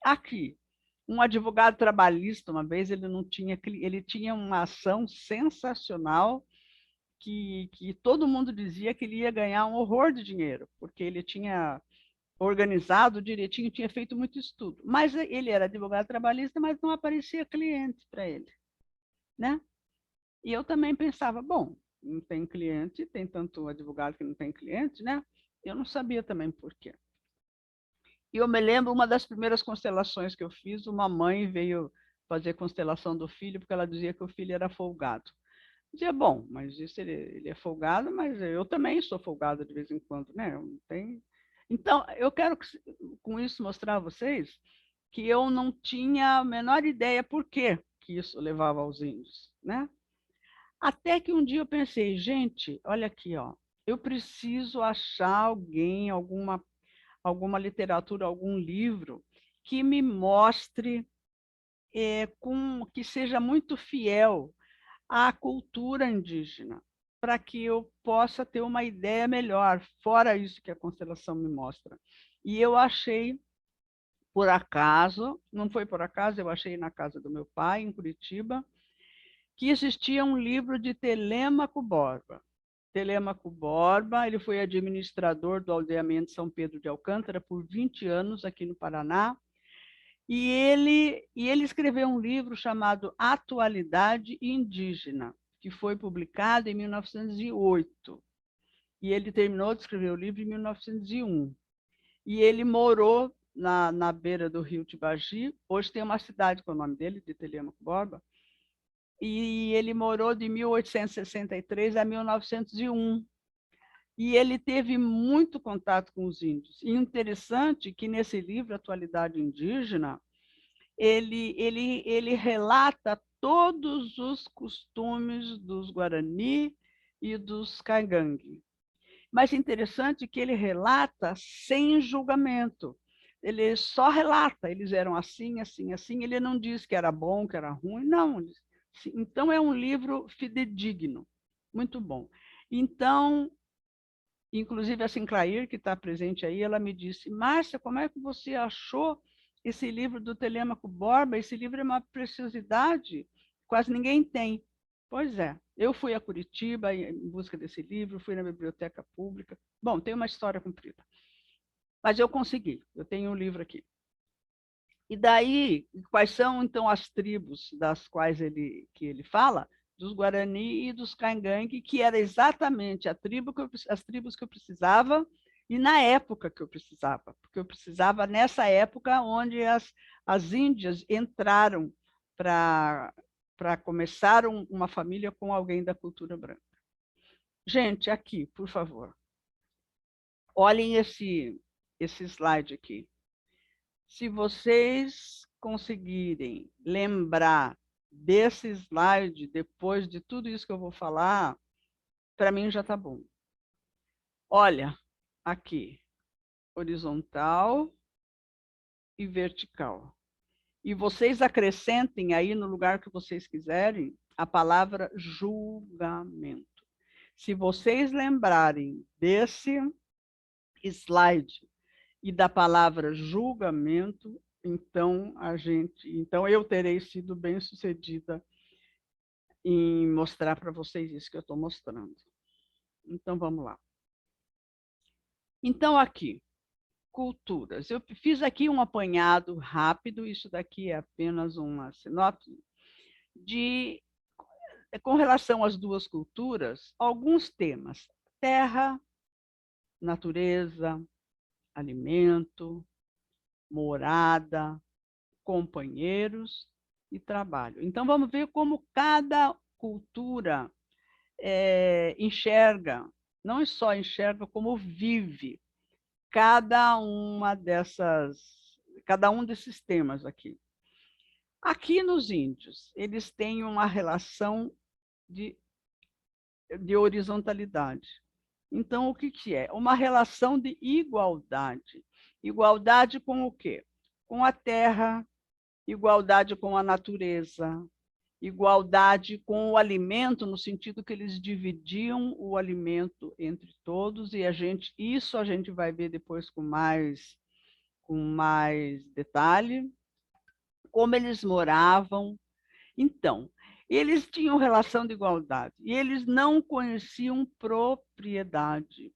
Aqui, um advogado trabalhista, uma vez, ele tinha uma ação sensacional que todo mundo dizia que ele ia ganhar um horror de dinheiro, porque ele tinha organizado direitinho, tinha feito muito estudo. Mas ele era advogado trabalhista, mas não aparecia cliente para ele, né? E eu também pensava, bom, não tem cliente, tem tanto advogado que não tem cliente, né? Eu não sabia também por quê. E eu me lembro, uma das primeiras constelações que eu fiz, uma mãe veio fazer constelação do filho, porque ela dizia que o filho era folgado. Eu dizia, bom, mas isso ele é folgado, mas eu também sou folgado de vez em quando, né? Não tem... Então, eu quero, com isso, mostrar a vocês que eu não tinha a menor ideia por que isso levava aos índios, né? Até que um dia eu pensei, gente, olha aqui, ó, eu preciso achar alguém, alguma literatura, algum livro que me mostre, que seja muito fiel à cultura indígena, para que eu possa ter uma ideia melhor, fora isso que a constelação me mostra. E eu achei, por acaso, não foi por acaso, eu achei na casa do meu pai, em Curitiba, que existia um livro de Telêmaco Borba. Telêmaco Borba, ele foi administrador do aldeamento São Pedro de Alcântara por 20 anos aqui no Paraná, e ele escreveu um livro chamado Atualidade Indígena, que foi publicado em 1908. E ele terminou de escrever o livro em 1901. E ele morou na beira do rio Tibagi, hoje tem uma cidade com o nome dele, de Telêmaco Borba, e ele morou de 1863 a 1901. E ele teve muito contato com os índios. E interessante que nesse livro, Atualidade Indígena, ele relata todos os costumes dos Guarani e dos Caigangue. Mas interessante que ele relata sem julgamento. Ele só relata, eles eram assim, assim, assim. Ele não diz que era bom, que era ruim, não. Então, é um livro fidedigno, muito bom. Então, inclusive a Sinclair, que está presente aí, ela me disse, Márcia, como é que você achou esse livro do Telêmaco Borba? Esse livro é uma preciosidade, quase ninguém tem. Pois é, eu fui a Curitiba em busca desse livro, fui na biblioteca pública. Bom, tem uma história comprida. Mas eu consegui, eu tenho um livro aqui. E daí, quais são, então, as tribos das quais ele fala? Dos Guarani e dos Caingangue, que era exatamente as tribos que eu precisava e na época que eu precisava, porque eu precisava nessa época onde as índias entraram para começar uma família com alguém da cultura branca. Gente, aqui, por favor, olhem esse slide aqui. Se vocês conseguirem lembrar desse slide, depois de tudo isso que eu vou falar, para mim já está bom. Olha, aqui, horizontal e vertical. E vocês acrescentem aí, no lugar que vocês quiserem, a palavra julgamento. Se vocês lembrarem desse slide e da palavra julgamento, então eu terei sido bem-sucedida em mostrar para vocês isso que eu estou mostrando. Então, vamos lá. Então, aqui, culturas. Eu fiz aqui um apanhado rápido, isso daqui é apenas uma sinopse, com relação às duas culturas, alguns temas: terra, natureza, alimento, morada, companheiros e trabalho. Então, vamos ver como cada cultura enxerga, não só enxerga, como vive cada uma dessas cada um desses temas aqui. Aqui nos índios, eles têm uma relação de horizontalidade. Então, o que é? Uma relação de igualdade. Igualdade com o quê? Com a terra, igualdade com a natureza, igualdade com o alimento, no sentido que eles dividiam o alimento entre todos, e isso a gente vai ver depois com mais detalhe, como eles moravam. Então, eles tinham relação de igualdade, e eles não conheciam propriedade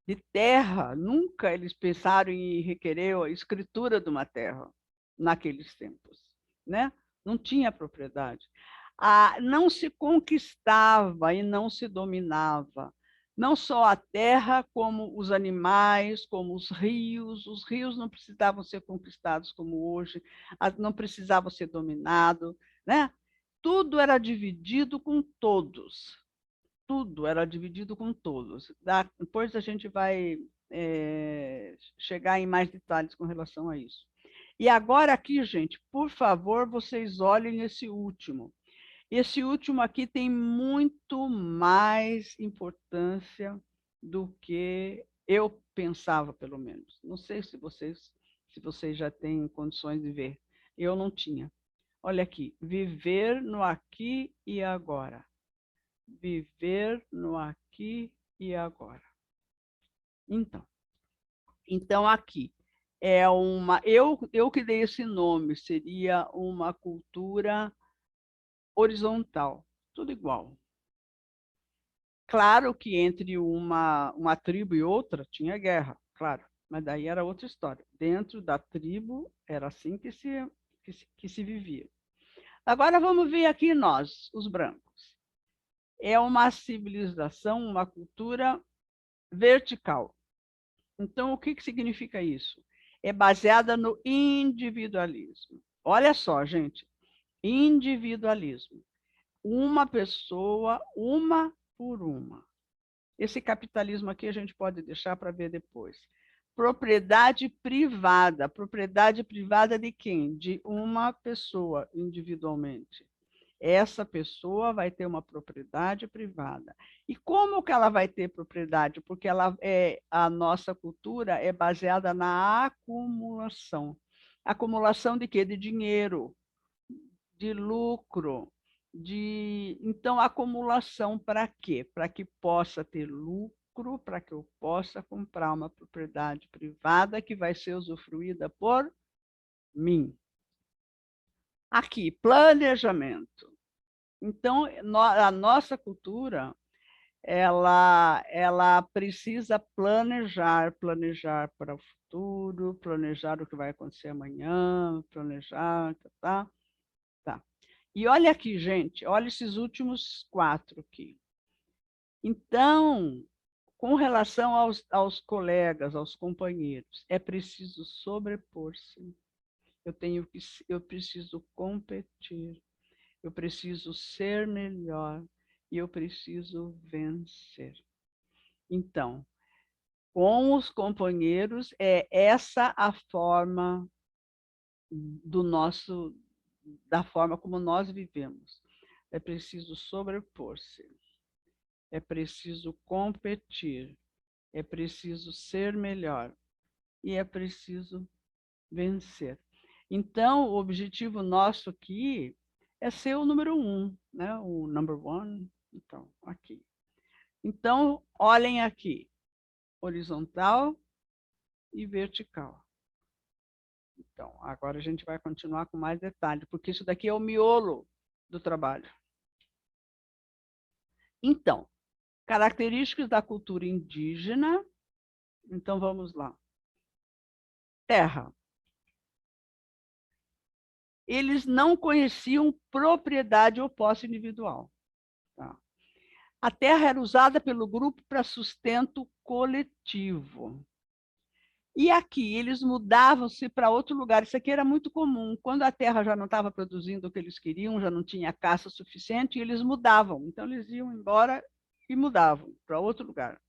de terra. Nunca eles pensaram em requerer a escritura de uma terra naqueles tempos, né? Não tinha propriedade. Não se conquistava e não se dominava. Não só a terra, como os animais, como os rios. Os rios não precisavam ser conquistados como hoje, não precisavam ser dominados, né? Tudo era dividido com todos. Tudo era dividido com todos. Depois a gente vai chegar em mais detalhes com relação a isso. E agora aqui, gente, por favor, vocês olhem esse último. Esse último aqui tem muito mais importância do que eu pensava, pelo menos. Não sei se vocês já têm condições de ver. Eu não tinha. Olha aqui, viver no aqui e agora. Viver no aqui e agora. Então aqui é eu que dei esse nome, seria uma cultura horizontal, tudo igual. Claro que entre uma tribo e outra tinha guerra, claro, mas daí era outra história. Dentro da tribo era assim que se vivia. Agora vamos ver aqui nós, os brancos. É uma civilização, uma cultura vertical. Então, o que significa isso? É baseada no individualismo. Olha só, gente, individualismo. Uma pessoa, uma por uma. Esse capitalismo aqui a gente pode deixar para ver depois. Propriedade privada. Propriedade privada de quem? De uma pessoa individualmente. Essa pessoa vai ter uma propriedade privada. E como que ela vai ter propriedade? Porque a nossa cultura é baseada na acumulação. Acumulação de quê? De dinheiro, de lucro. Então, acumulação para quê? Para que possa ter lucro, para que eu possa comprar uma propriedade privada que vai ser usufruída por mim. Aqui, planejamento. Então, a nossa cultura, ela precisa planejar para o futuro, planejar o que vai acontecer amanhã, planejar, tá? E olha aqui, gente, olha esses últimos 4 aqui. Então, com relação aos colegas, aos companheiros, é preciso sobrepor-se. Eu preciso competir, eu preciso ser melhor e eu preciso vencer. Então, com os companheiros, é essa a forma da forma como nós vivemos. É preciso sobrepor-se, é preciso competir, é preciso ser melhor e é preciso vencer. Então, o objetivo nosso aqui é ser o número 1, né? O number 1. Então, aqui. Então, olhem aqui, horizontal e vertical. Então, agora a gente vai continuar com mais detalhe, porque isso daqui é o miolo do trabalho. Então, características da cultura indígena. Então, vamos lá. Terra. Eles não conheciam propriedade ou posse individual. Tá? A terra era usada pelo grupo para sustento coletivo. E aqui, eles mudavam-se para outro lugar. Isso aqui era muito comum. Quando a terra já não estava produzindo o que eles queriam, já não tinha caça suficiente, eles mudavam. Então, eles iam embora e mudavam para outro lugar.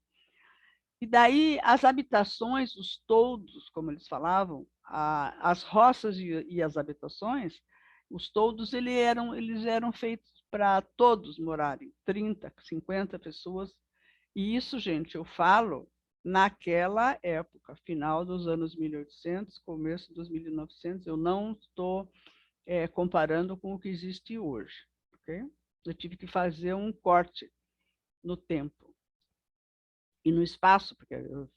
E daí, as habitações, os toldos, como eles falavam, as roças e as habitações, os toldos, eles eram feitos para todos morarem, 30, 50 pessoas. E isso, gente, eu falo naquela época, final dos anos 1800, começo dos 1900, eu não estou comparando com o que existe hoje. Okay? Eu tive que fazer um corte no tempo e no espaço, porque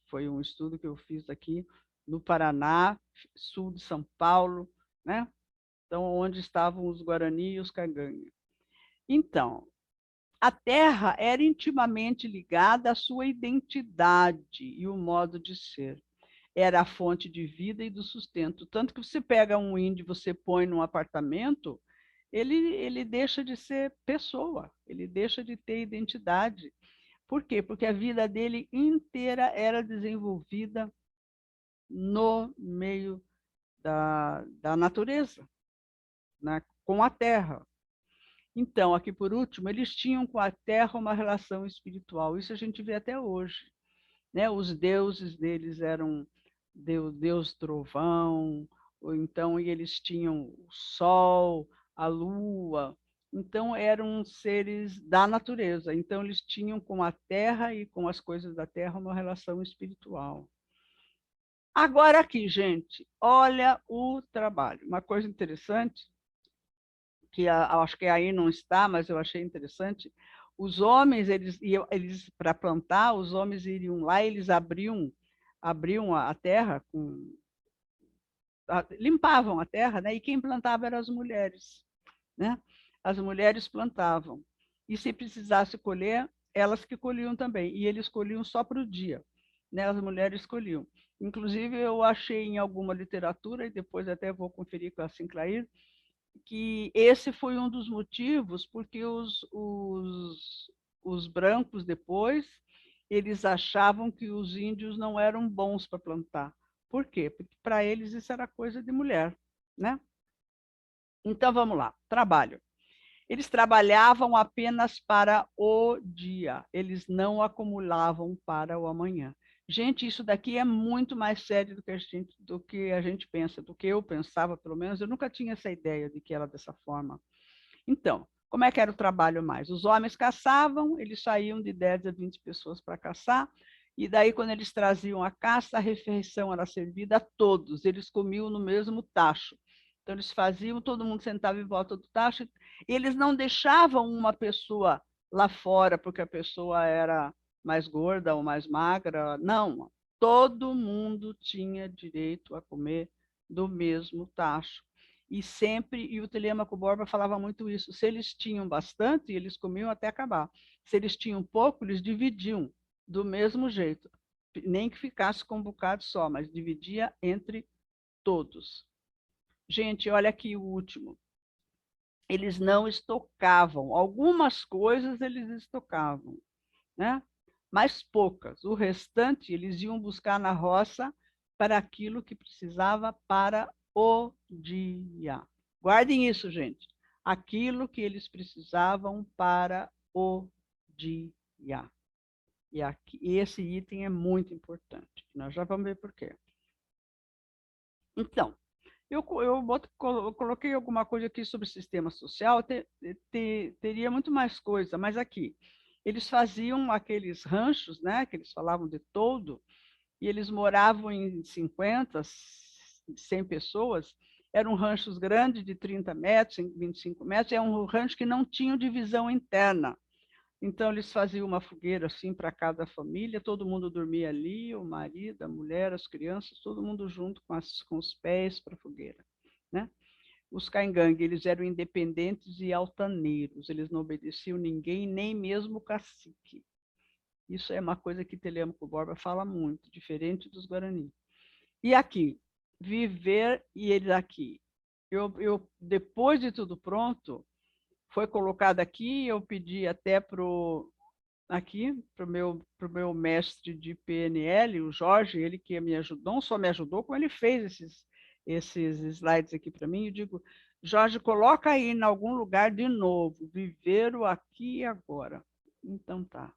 foi um estudo que eu fiz aqui no Paraná, sul de São Paulo, né? Então, onde estavam os Guarani e os Cagangue. Então, a terra era intimamente ligada à sua identidade e o modo de ser. Era a fonte de vida e do sustento. Tanto que você pega um índio, você põe num apartamento, ele deixa de ser pessoa, ele deixa de ter identidade. Por quê? Porque a vida dele inteira era desenvolvida no meio da natureza, né? Com a terra. Então, aqui por último, eles tinham com a terra uma relação espiritual. Isso a gente vê até hoje, né? Os deuses deles eram Deus trovão, ou então eles tinham o sol, a lua. Então, eram seres da natureza. Então, eles tinham com a terra e com as coisas da terra uma relação espiritual. Agora aqui, gente, olha o trabalho. Uma coisa interessante, que acho que aí não está, mas eu achei interessante, os homens, eles para plantar, os homens iriam lá, eles abriam a terra, limpavam a terra, né? E quem plantava eram as mulheres, né? As mulheres plantavam. E se precisasse colher, elas que colhiam também. E eles colhiam só para o dia, né? As mulheres colhiam. Inclusive, eu achei em alguma literatura, e depois até vou conferir com a Sinclair, que esse foi um dos motivos porque os brancos depois, eles achavam que os índios não eram bons para plantar. Por quê? Porque para eles isso era coisa de mulher, né? Então, vamos lá, trabalho. Eles trabalhavam apenas para o dia, eles não acumulavam para o amanhã. Gente, isso daqui é muito mais sério do que a gente pensa, do que eu pensava, pelo menos. Eu nunca tinha essa ideia de que era dessa forma. Então, como é que era o trabalho mais? Os homens caçavam, eles saíam de 10 a 20 pessoas para caçar, e daí, quando eles traziam a caça, a refeição era servida a todos, eles comiam no mesmo tacho. Então, eles faziam, todo mundo sentava em volta do tacho, e eles não deixavam uma pessoa lá fora, porque a pessoa era mais gorda ou mais magra. Não, todo mundo tinha direito a comer do mesmo tacho. E sempre, e o Telêmaco Borba falava muito isso, se eles tinham bastante, eles comiam até acabar. Se eles tinham pouco, eles dividiam do mesmo jeito. Nem que ficasse com um bocado só, mas dividia entre todos. Gente, olha aqui o último. Eles não estocavam. Algumas coisas eles estocavam, né? Mas poucas. O restante eles iam buscar na roça para aquilo que precisava para o dia. Guardem isso, gente. Aquilo que eles precisavam para o dia. E aqui, esse item é muito importante. Nós já vamos ver por quê. Então, eu coloquei alguma coisa aqui sobre o sistema social, teria muito mais coisa, mas aqui, eles faziam aqueles ranchos, né, que eles falavam de toldo, e eles moravam em 50, 100 pessoas, eram ranchos grandes de 30 metros, 25 metros, é um rancho que não tinha divisão interna. Então, eles faziam uma fogueira assim para cada família, todo mundo dormia ali, o marido, a mulher, as crianças, todo mundo junto com os pés para a fogueira, né? Os Caingangue, eles eram independentes e altaneiros, eles não obedeciam ninguém, nem mesmo o cacique. Isso é uma coisa que Telêmaco Borba fala muito, diferente dos Guarani. E aqui, viver, e eles aqui. Depois de tudo pronto, foi colocado aqui, eu pedi até para o meu mestre de PNL, o Jorge, ele que me ajudou, não só me ajudou, como ele fez esses slides aqui para mim. Eu digo, Jorge, coloca aí em algum lugar de novo, viver o aqui e agora. Então tá.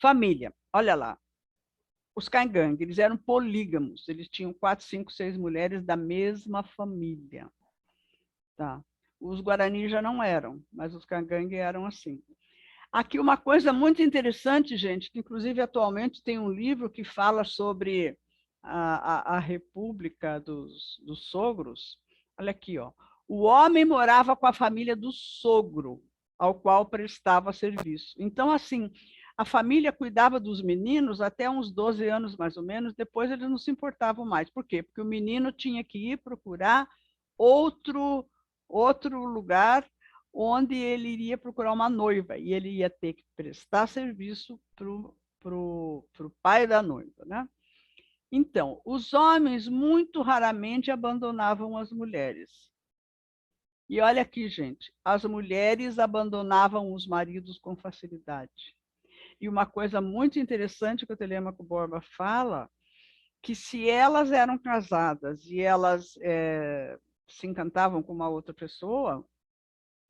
Família, olha lá. os Caingangue, eles eram polígamos, eles tinham 4, 5, 6 mulheres da mesma família. Tá? Os Guarani já não eram, mas os Caingangue eram assim. Aqui uma coisa muito interessante, gente, que inclusive atualmente tem um livro que fala sobre a República dos Sogros. Olha aqui, ó. O homem morava com a família do sogro, ao qual prestava serviço. Então, assim, a família cuidava dos meninos até uns 12 anos, mais ou menos, depois eles não se importavam mais. Por quê? Porque o menino tinha que ir procurar outro lugar onde ele iria procurar uma noiva, e ele ia ter que prestar serviço pro pai da noiva, né? Então, os homens muito raramente abandonavam as mulheres. E olha aqui, gente, as mulheres abandonavam os maridos com facilidade. E uma coisa muito interessante que o Telêmaco Borba fala, que se elas eram casadas e elas se encantavam com uma outra pessoa,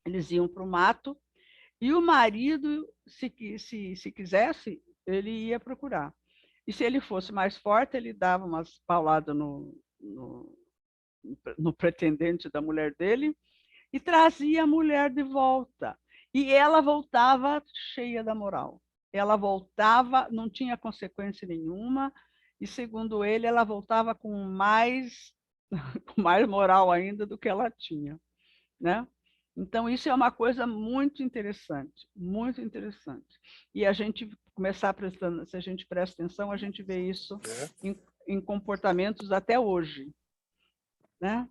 eles iam para o mato, e o marido, se quisesse, ele ia procurar. E se ele fosse mais forte, ele dava umas pauladas no pretendente da mulher dele e trazia a mulher de volta. E ela voltava cheia da moral. Ela voltava, não tinha consequência nenhuma, e segundo ele, ela voltava com mais moral ainda do que ela tinha, né? Então, isso é uma coisa muito interessante, muito interessante. E a gente começar prestando, se a gente presta atenção, a gente vê isso em comportamentos até hoje, né?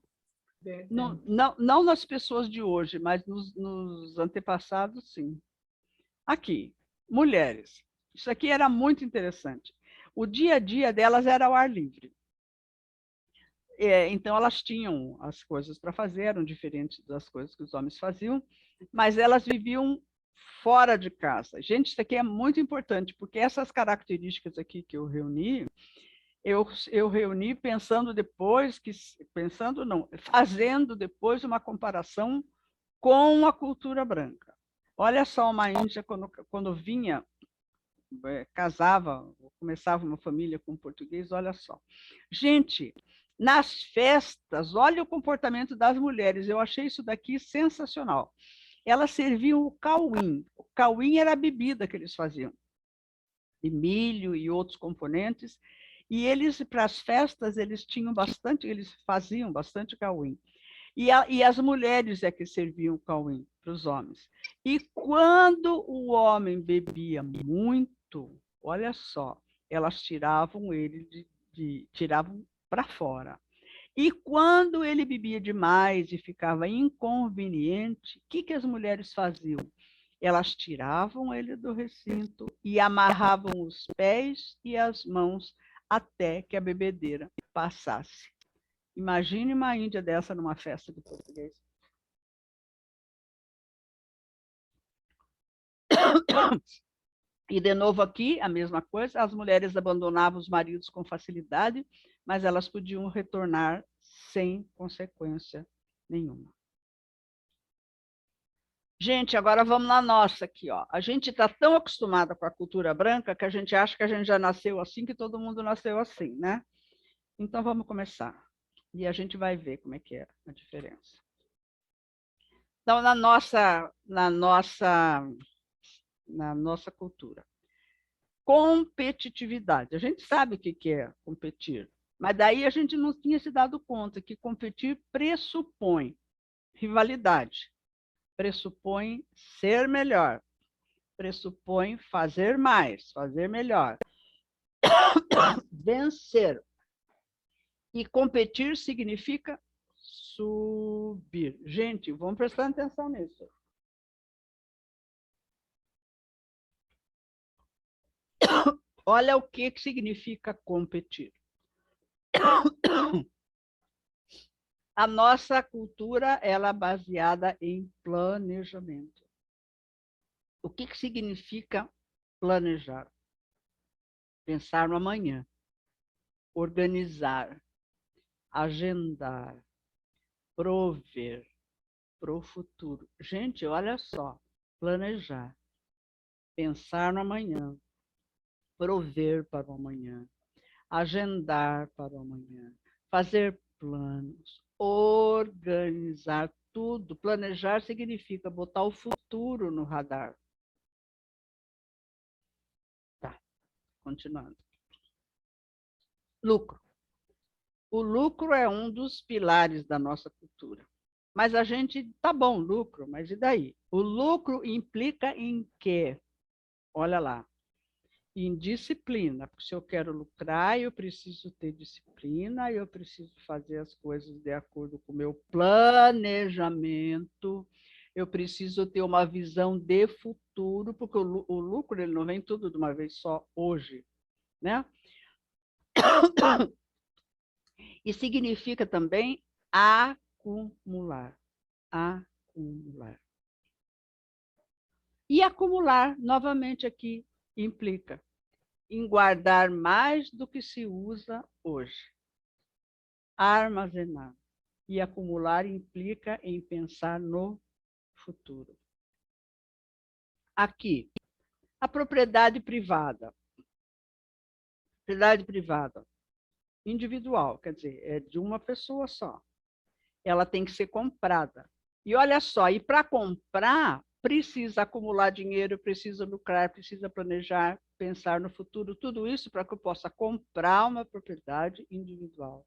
Não nas pessoas de hoje, mas nos antepassados, sim. Aqui, mulheres. Isso aqui era muito interessante. O dia a dia delas era ao ar livre. Então, elas tinham as coisas para fazer, eram diferentes das coisas que os homens faziam, mas elas viviam fora de casa. Gente, isso aqui é muito importante, porque essas características aqui que eu reuni, eu reuni pensando depois, fazendo depois uma comparação com a cultura branca. Olha só, uma índia, quando vinha, casava, começava uma família com português, olha só. Gente, nas festas, olha o comportamento das mulheres, eu achei isso daqui sensacional. Elas serviam o cauim. O cauim era a bebida que eles faziam, de milho e outros componentes, e eles, para as festas, eles faziam bastante cauim. E as mulheres é que serviam o cauim para os homens. E quando o homem bebia muito, olha só, elas tiravam ele tiravam para fora. E quando ele bebia demais e ficava inconveniente, o que as mulheres faziam? Elas tiravam ele do recinto e amarravam os pés e as mãos até que a bebedeira passasse. Imagine uma índia dessa numa festa de português. E, de novo, aqui, a mesma coisa, as mulheres abandonavam os maridos com facilidade, mas elas podiam retornar sem consequência nenhuma. Gente, agora vamos na nossa aqui, ó. A gente está tão acostumada com a cultura branca que a gente acha que a gente já nasceu assim, que todo mundo nasceu assim, né? Então, vamos começar. E a gente vai ver como é que é a diferença. Então, na nossa cultura. Competitividade. A gente sabe o que é competir, mas daí a gente não tinha se dado conta que competir pressupõe rivalidade, pressupõe ser melhor, pressupõe fazer mais, fazer melhor, vencer. E competir significa subir. Gente, vamos prestar atenção nisso. Olha o que significa competir. A nossa cultura ela é baseada em planejamento. O que significa planejar? Pensar no amanhã, organizar, agendar, prover para o futuro. Gente, olha só, planejar, pensar no amanhã, prover para o amanhã, agendar para o amanhã, fazer planos, organizar tudo. Planejar significa botar o futuro no radar. Tá, continuando. Lucro. O lucro é um dos pilares da nossa cultura. Mas a gente, tá bom, lucro, mas e daí? O lucro implica em quê? Olha lá. Em disciplina, porque se eu quero lucrar, eu preciso ter disciplina, eu preciso fazer as coisas de acordo com o meu planejamento, eu preciso ter uma visão de futuro, porque o lucro ele não vem tudo de uma vez só hoje, né? E significa também acumular, acumular. E acumular, novamente aqui, implica em guardar mais do que se usa hoje. Armazenar. E acumular implica em pensar no futuro. Aqui, a propriedade privada. Propriedade privada. Individual, quer dizer, é de uma pessoa só. Ela tem que ser comprada. E olha só, e para comprar, precisa acumular dinheiro, precisa lucrar, precisa planejar, pensar no futuro, tudo isso para que eu possa comprar uma propriedade individual.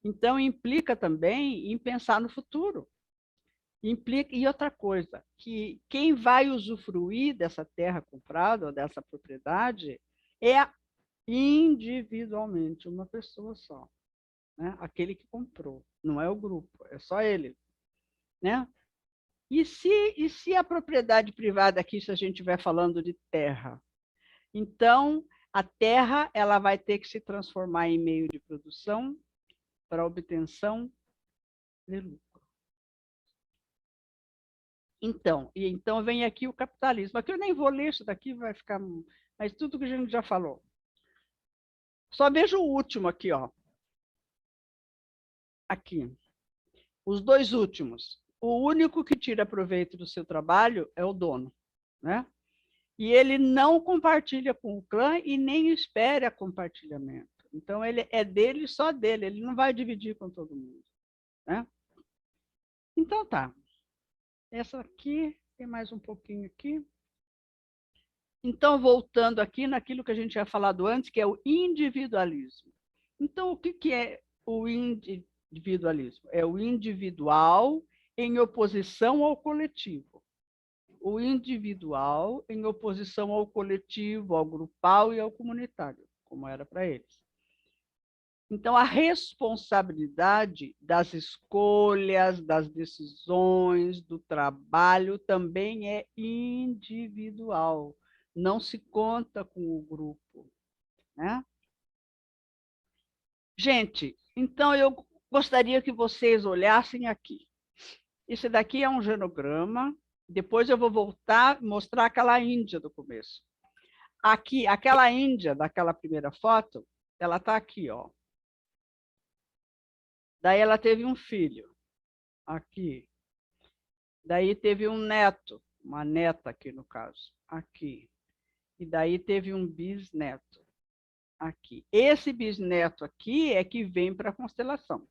Então, implica também em pensar no futuro. Implica, e outra coisa, que quem vai usufruir dessa terra comprada, ou dessa propriedade, é individualmente uma pessoa só, né? Aquele que comprou, não é o grupo, é só ele, né? E se a propriedade privada aqui, se a gente estiver falando de terra, então a terra ela vai ter que se transformar em meio de produção para obtenção de lucro. Então vem aqui o capitalismo. Aqui eu nem vou ler isso daqui, vai ficar, mas tudo que a gente já falou. Só vejo o último aqui, ó. Aqui. Os dois últimos. O único que tira proveito do seu trabalho é o dono, né? E ele não compartilha com o clã e nem espera compartilhamento. Então, ele é dele, só dele. Ele não vai dividir com todo mundo, né? Então, tá. Essa aqui, tem mais um pouquinho aqui. Então, voltando aqui naquilo que a gente tinha falado antes, que é o individualismo. Então, o que é o individualismo? É o individual em oposição ao coletivo. O individual em oposição ao coletivo, ao grupal e ao comunitário, como era para eles. Então, a responsabilidade das escolhas, das decisões, do trabalho também é individual. Não se conta com o grupo, né? Gente, então eu gostaria que vocês olhassem aqui. Esse daqui é um genograma. Depois eu vou voltar e mostrar aquela Índia do começo. Aqui, aquela Índia daquela primeira foto, ela está aqui, ó. Daí ela teve um filho, aqui. Daí teve um neto, uma neta aqui no caso, aqui. E daí teve um bisneto, aqui. Esse bisneto aqui é que vem para a constelação,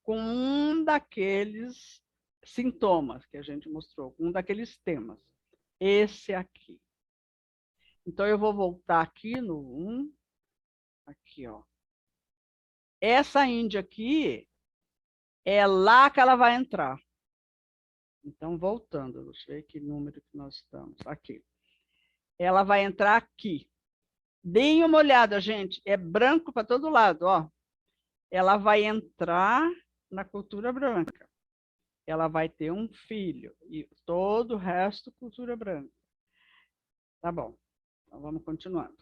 com um daqueles sintomas que a gente mostrou, um daqueles temas. Esse aqui. Então, eu vou voltar aqui no 1. Aqui, ó. Essa Índia aqui, é lá que ela vai entrar. Então, voltando, deixa eu ver que número que nós estamos. Aqui. Ela vai entrar aqui. Deem uma olhada, gente. É branco para todo lado, ó. Ela vai entrar na cultura branca. Ela vai ter um filho. E todo o resto, cultura branca. Tá bom. Então, vamos continuando.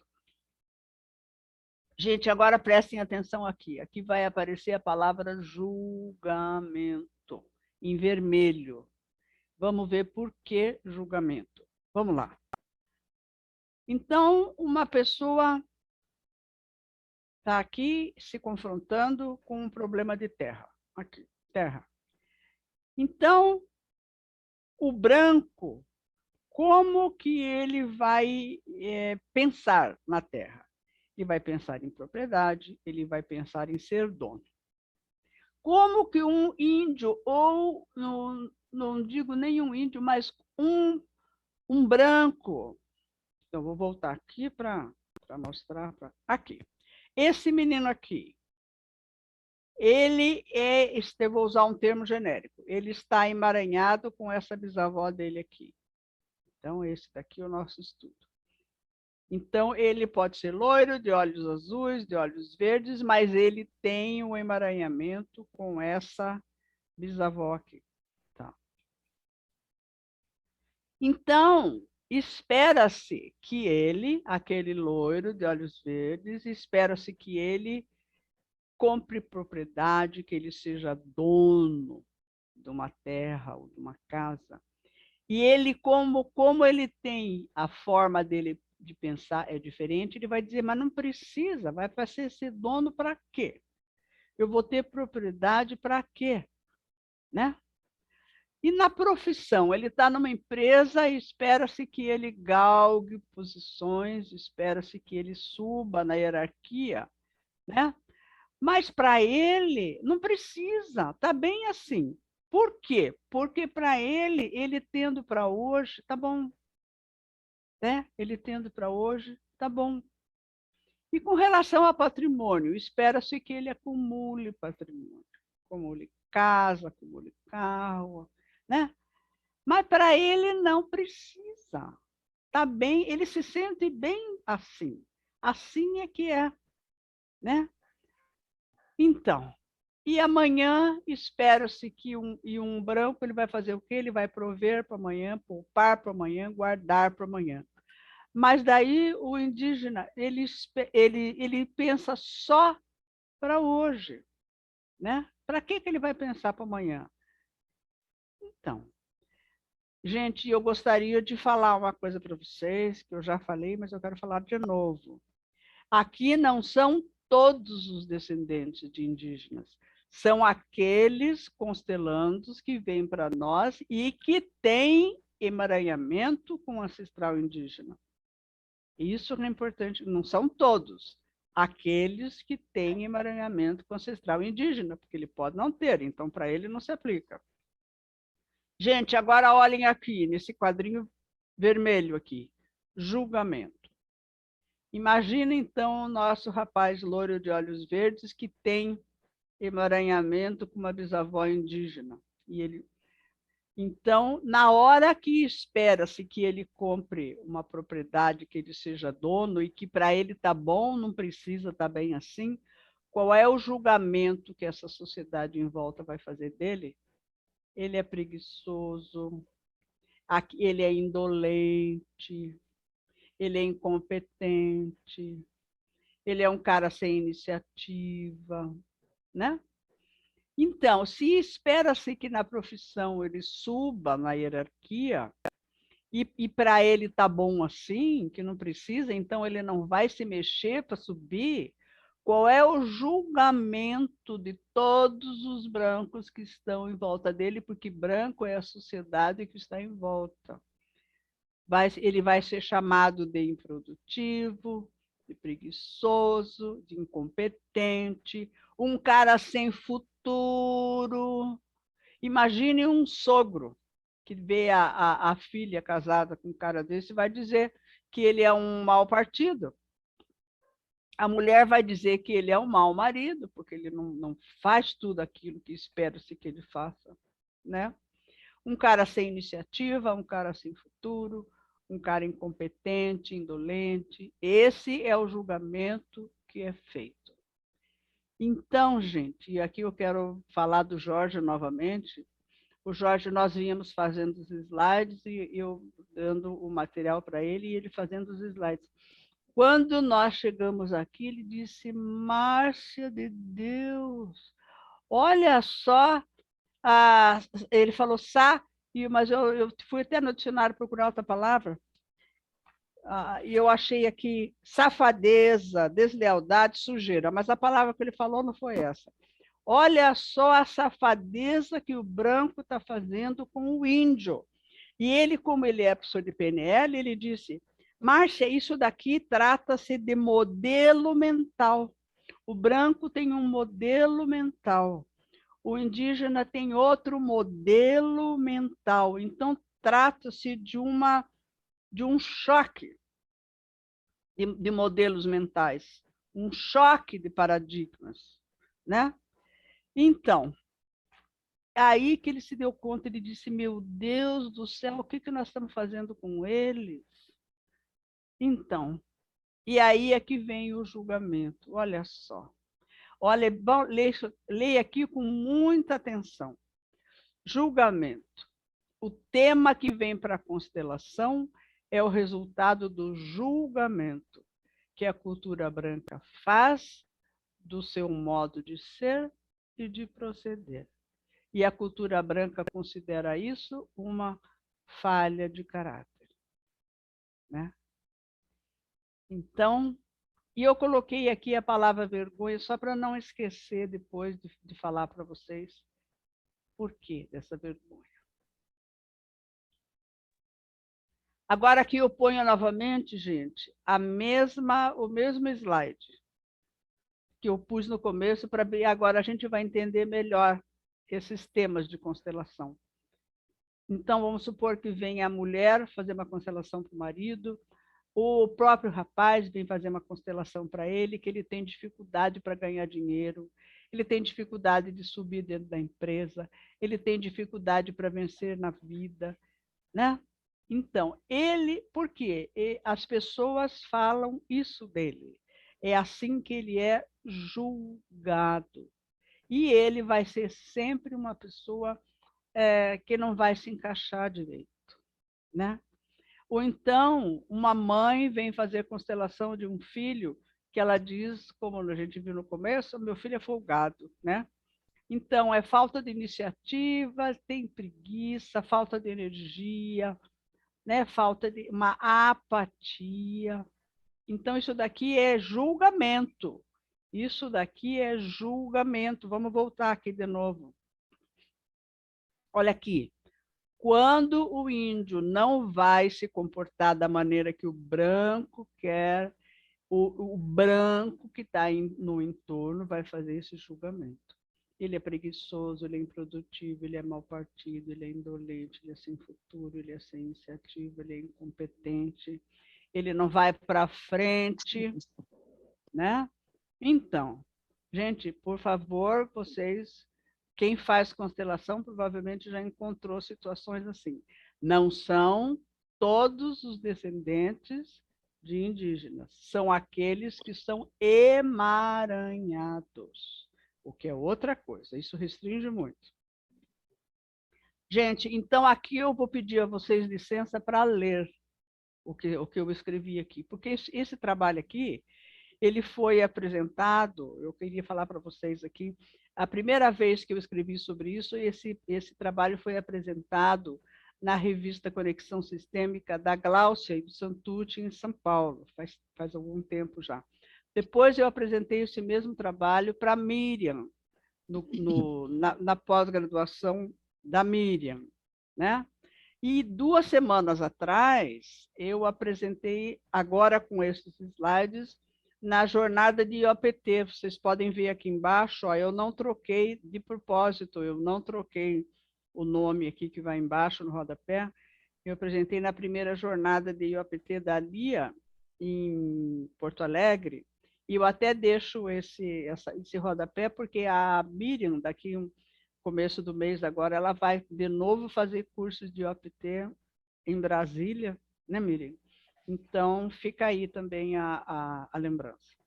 Gente, agora prestem atenção aqui. Aqui vai aparecer a palavra julgamento, em vermelho. Vamos ver por que julgamento. Vamos lá. Então, uma pessoa está aqui se confrontando com um problema de terra. Aqui, terra. Então, o branco, como que ele vai pensar na terra? ele vai pensar em propriedade, ele vai pensar em ser dono. Como que um índio, ou não digo nenhum índio, mas um branco, então vou voltar aqui para mostrar, aqui. Esse menino aqui, ele vou usar um termo genérico, ele está emaranhado com essa bisavó dele aqui. Então, esse daqui é o nosso estudo. Então, ele pode ser loiro, de olhos azuis, de olhos verdes, mas ele tem um emaranhamento com essa bisavó aqui. Tá. Então, espera-se que ele, aquele loiro de olhos verdes, espera-se que ele compre propriedade, que ele seja dono de uma terra ou de uma casa. E ele, como ele tem a forma dele de pensar é diferente, ele vai dizer, mas não precisa, vai ser dono para quê? Eu vou ter propriedade para quê? Né? E na profissão, ele está numa empresa e espera-se que ele galgue posições, espera-se que ele suba na hierarquia, né? Mas para ele, não precisa, está bem assim. Por quê? Porque para ele tendo para hoje, tá bom. Né? Ele tendo para hoje, tá bom. E com relação ao patrimônio, espera-se que ele acumule patrimônio, acumule casa, acumule carro, né? Mas para ele não precisa. Tá bem, ele se sente bem assim. Assim é que é, né? Então, e amanhã espera-se que um branco ele vai fazer o quê? Ele vai prover para amanhã, poupar para amanhã, guardar para amanhã. Mas daí o indígena, ele pensa só para hoje, né? Para que ele vai pensar para amanhã? Então, gente, eu gostaria de falar uma coisa para vocês, que eu já falei, mas eu quero falar de novo. Aqui não são todos os descendentes de indígenas, são aqueles constelandos que vêm para nós e que têm emaranhamento com o ancestral indígena. Isso é importante, não são todos, aqueles que têm emaranhamento com ancestral indígena, porque ele pode não ter, então para ele não se aplica. Gente, agora olhem aqui, nesse quadrinho vermelho aqui, julgamento. Imagina, então, o nosso rapaz loiro de olhos verdes que tem emaranhamento com uma bisavó indígena. Então, na hora que espera-se que ele compre uma propriedade, que ele seja dono e que para ele está bom, não precisa estar bem assim, qual é o julgamento que essa sociedade em volta vai fazer dele? Ele é preguiçoso, ele é indolente, ele é incompetente, ele é um cara sem iniciativa, né? Então, se espera-se que na profissão ele suba na hierarquia, e para ele tá bom assim, que não precisa, então ele não vai se mexer para subir, qual é o julgamento de todos os brancos que estão em volta dele, porque branco é a sociedade que está em volta. Ele vai ser chamado de improdutivo, de preguiçoso, de incompetente, um cara sem futuro. Imagine um sogro que vê a filha casada com um cara desse e vai dizer que ele é um mau partido. A mulher vai dizer que ele é um mau marido, porque ele não faz tudo aquilo que espera-se que ele faça, né? Um cara sem iniciativa, um cara sem futuro, um cara incompetente, indolente. Esse é o julgamento que é feito. Então, gente, e aqui eu quero falar do Jorge novamente. O Jorge, nós vínhamos fazendo os slides e eu dando o material para ele e ele fazendo os slides. Quando nós chegamos aqui, ele disse, Márcia de Deus, olha só, ele falou mas eu fui até no dicionário procurar outra palavra, e eu achei aqui safadeza, deslealdade, sujeira, mas a palavra que ele falou não foi essa. Olha só a safadeza que o branco está fazendo com o índio. E ele, como ele é professor de PNL, ele disse, Márcia, isso daqui trata-se de modelo mental. O branco tem um modelo mental. O indígena tem outro modelo mental. Então, trata-se de um choque de modelos mentais, um choque de paradigmas, né? Então, aí que ele se deu conta, ele disse, meu Deus do céu, o que nós estamos fazendo com eles? Então, e aí é que vem o julgamento, olha só. Olha, leia aqui com muita atenção. Julgamento. O tema que vem para a constelação é o resultado do julgamento que a cultura branca faz do seu modo de ser e de proceder. E a cultura branca considera isso uma falha de caráter, né? Então, e eu coloquei aqui a palavra vergonha só para não esquecer depois de falar para vocês por que dessa vergonha. Agora aqui eu ponho novamente, gente, o mesmo slide que eu pus no começo, para ver agora a gente vai entender melhor esses temas de constelação. Então, vamos supor que vem a mulher fazer uma constelação para o marido, o próprio rapaz vem fazer uma constelação para ele, que ele tem dificuldade para ganhar dinheiro, ele tem dificuldade de subir dentro da empresa, ele tem dificuldade para vencer na vida, né? Então, por quê? As pessoas falam isso dele. É assim que ele é julgado. E ele vai ser sempre uma pessoa que não vai se encaixar direito, né? Ou então, uma mãe vem fazer constelação de um filho que ela diz, como a gente viu no começo, meu filho é folgado, né? Então, é falta de iniciativa, tem preguiça, falta de energia, né? Falta de uma apatia. Então, isso daqui é julgamento. Isso daqui é julgamento. Vamos voltar aqui de novo. Olha aqui. Quando o índio não vai se comportar da maneira que o branco quer, o branco que está no entorno vai fazer esse julgamento. Ele é preguiçoso, ele é improdutivo, ele é mal partido, ele é indolente, ele é sem futuro, ele é sem iniciativa, ele é incompetente, ele não vai para frente, né? Então, gente, por favor, vocês, quem faz constelação provavelmente já encontrou situações assim. Não são todos os descendentes de indígenas, são aqueles que são emaranhados, o que é outra coisa, isso restringe muito. Gente, então aqui eu vou pedir a vocês licença para ler o que eu escrevi aqui, porque esse trabalho aqui, ele foi apresentado, eu queria falar para vocês aqui, a primeira vez que eu escrevi sobre isso, esse trabalho foi apresentado na revista Conexão Sistêmica da Gláucia e do Santucci, em São Paulo, faz algum tempo já. Depois eu apresentei esse mesmo trabalho para a Miriam, na pós-graduação da Miriam, né? E 2 semanas atrás, eu apresentei, agora com esses slides, na jornada de IOPT. Vocês podem ver aqui embaixo, ó, eu não troquei de propósito, eu não troquei o nome aqui que vai embaixo no rodapé. Eu apresentei na primeira jornada de IOPT da Lia, em Porto Alegre, e eu até deixo esse rodapé, porque a Miriam, daqui começo do mês agora, ela vai de novo fazer cursos de IOPT em Brasília, né, Miriam? Então, fica aí também a lembrança.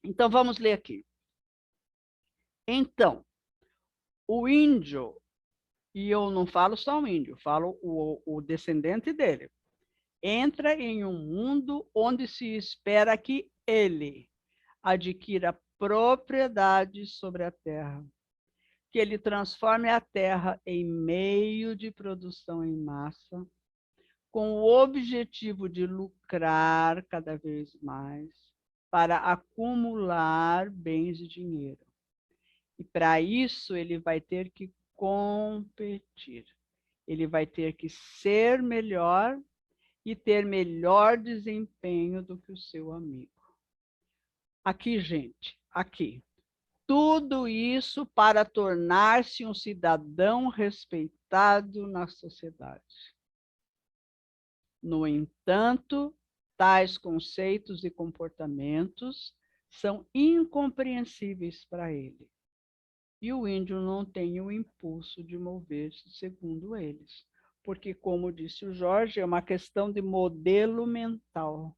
Então, vamos ler aqui. Então, o índio, e eu não falo só o índio, falo o descendente dele, entra em um mundo onde se espera que ele adquira propriedade sobre a terra, que ele transforme a terra em meio de produção em massa, com o objetivo de lucrar cada vez mais, para acumular bens e dinheiro. E para isso ele vai ter que competir, ele vai ter que ser melhor e ter melhor desempenho do que o seu amigo. Aqui, gente, aqui. Tudo isso para tornar-se um cidadão respeitado na sociedade. No entanto, tais conceitos e comportamentos são incompreensíveis para ele. E o índio não tem o impulso de mover-se segundo eles. Porque, como disse o Jorge, é uma questão de modelo mental.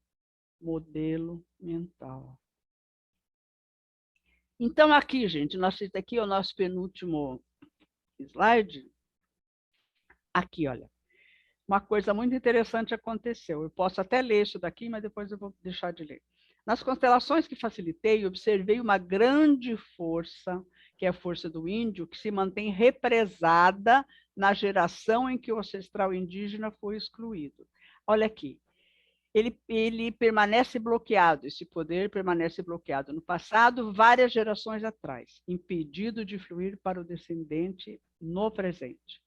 Modelo mental. Então, aqui, gente, aqui é o nosso penúltimo slide. Aqui, olha. Uma coisa muito interessante aconteceu. Eu posso até ler isso daqui, mas depois eu vou deixar de ler. Nas constelações que facilitei, observei uma grande força, que é a força do índio, que se mantém represada na geração em que o ancestral indígena foi excluído. Olha aqui. Ele permanece bloqueado, esse poder permanece bloqueado no passado, várias gerações atrás, impedido de fluir para o descendente no presente.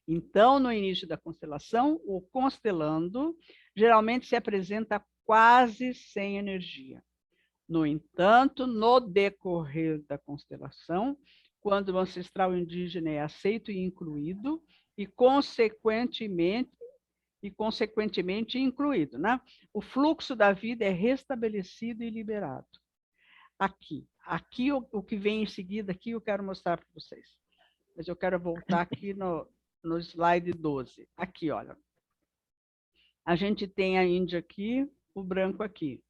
Então, no início da constelação, o constelando geralmente se apresenta quase sem energia. No entanto, no decorrer da constelação, quando o ancestral indígena é aceito e incluído, e consequentemente incluído, né? O fluxo da vida é restabelecido e liberado. Aqui o que vem em seguida, aqui eu quero mostrar para vocês. Mas eu quero voltar aqui no slide 12. Aqui, olha. A gente tem a Índia aqui, o branco aqui.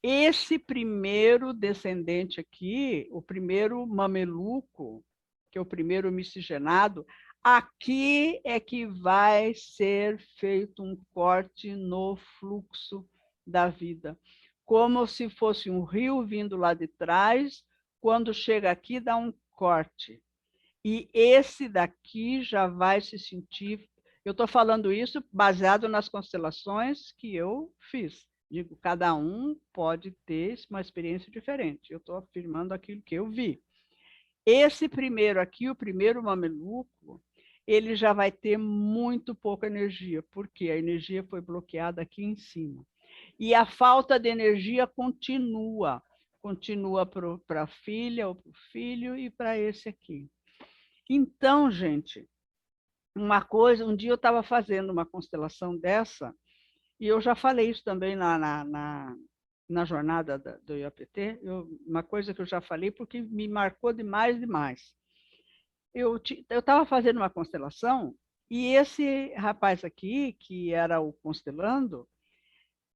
Esse primeiro descendente aqui, o primeiro mameluco, que é o primeiro miscigenado, aqui é que vai ser feito um corte no fluxo da vida. Como se fosse um rio vindo lá de trás, quando chega aqui dá um corte. E esse daqui já vai se sentir... Eu estou falando isso baseado nas constelações que eu fiz. Digo, cada um pode ter uma experiência diferente. Eu estou afirmando aquilo que eu vi. Esse primeiro aqui, o primeiro mameluco, ele já vai ter muito pouca energia, porque a energia foi bloqueada aqui em cima. E a falta de energia continua para a filha ou para o filho e para esse aqui. Então, gente, um dia eu estava fazendo uma constelação dessa, e eu já falei isso também na jornada do IAPT, uma coisa que eu já falei porque me marcou demais. Eu estava fazendo uma constelação, e esse rapaz aqui, que era o constelando,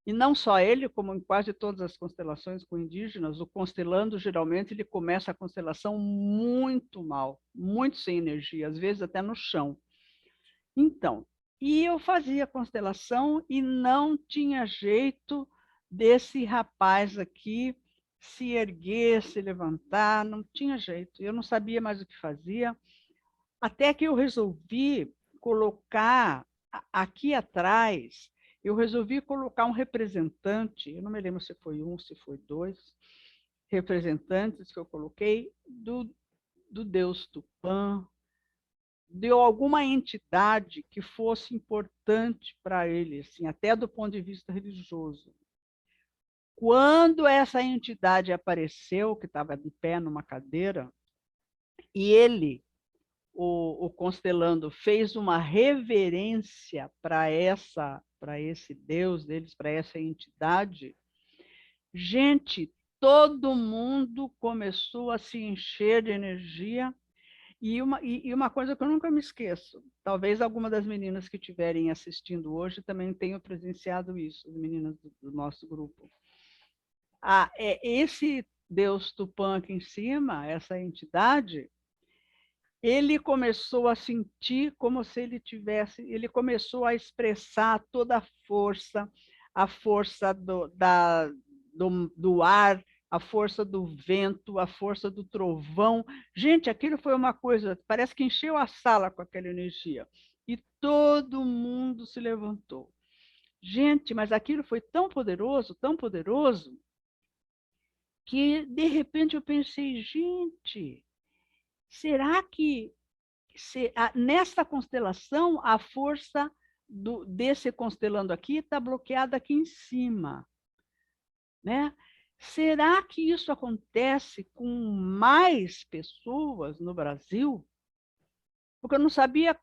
e não só ele, como em quase todas as constelações com indígenas, o constelando, geralmente, ele começa a constelação muito mal, muito sem energia, às vezes até no chão. Então, e eu fazia a constelação e não tinha jeito desse rapaz aqui se erguer, se levantar, não tinha jeito. Eu não sabia mais o que fazia, até que eu resolvi colocar aqui atrás, eu resolvi colocar um representante, eu não me lembro se foi um, se foi dois, representantes que eu coloquei do Deus Tupã, de alguma entidade que fosse importante para ele, assim, até do ponto de vista religioso. Quando essa entidade apareceu, que estava de pé numa cadeira, e ele, o constelando, fez uma reverência para esse Deus deles, para essa entidade, gente, todo mundo começou a se encher de energia. E uma coisa que eu nunca me esqueço, talvez alguma das meninas que estiverem assistindo hoje também tenham presenciado isso, as meninas do nosso grupo. Esse Deus Tupã aqui em cima, essa entidade, ele começou a sentir como se ele começou a expressar toda a força do ar, a força do vento, a força do trovão. Gente, aquilo foi uma coisa, parece que encheu a sala com aquela energia. E todo mundo se levantou. Gente, mas aquilo foi tão poderoso, que de repente eu pensei, gente, será que nessa constelação a força desse constelando aqui está bloqueada aqui em cima, né? Será que isso acontece com mais pessoas no Brasil? Porque eu não sabia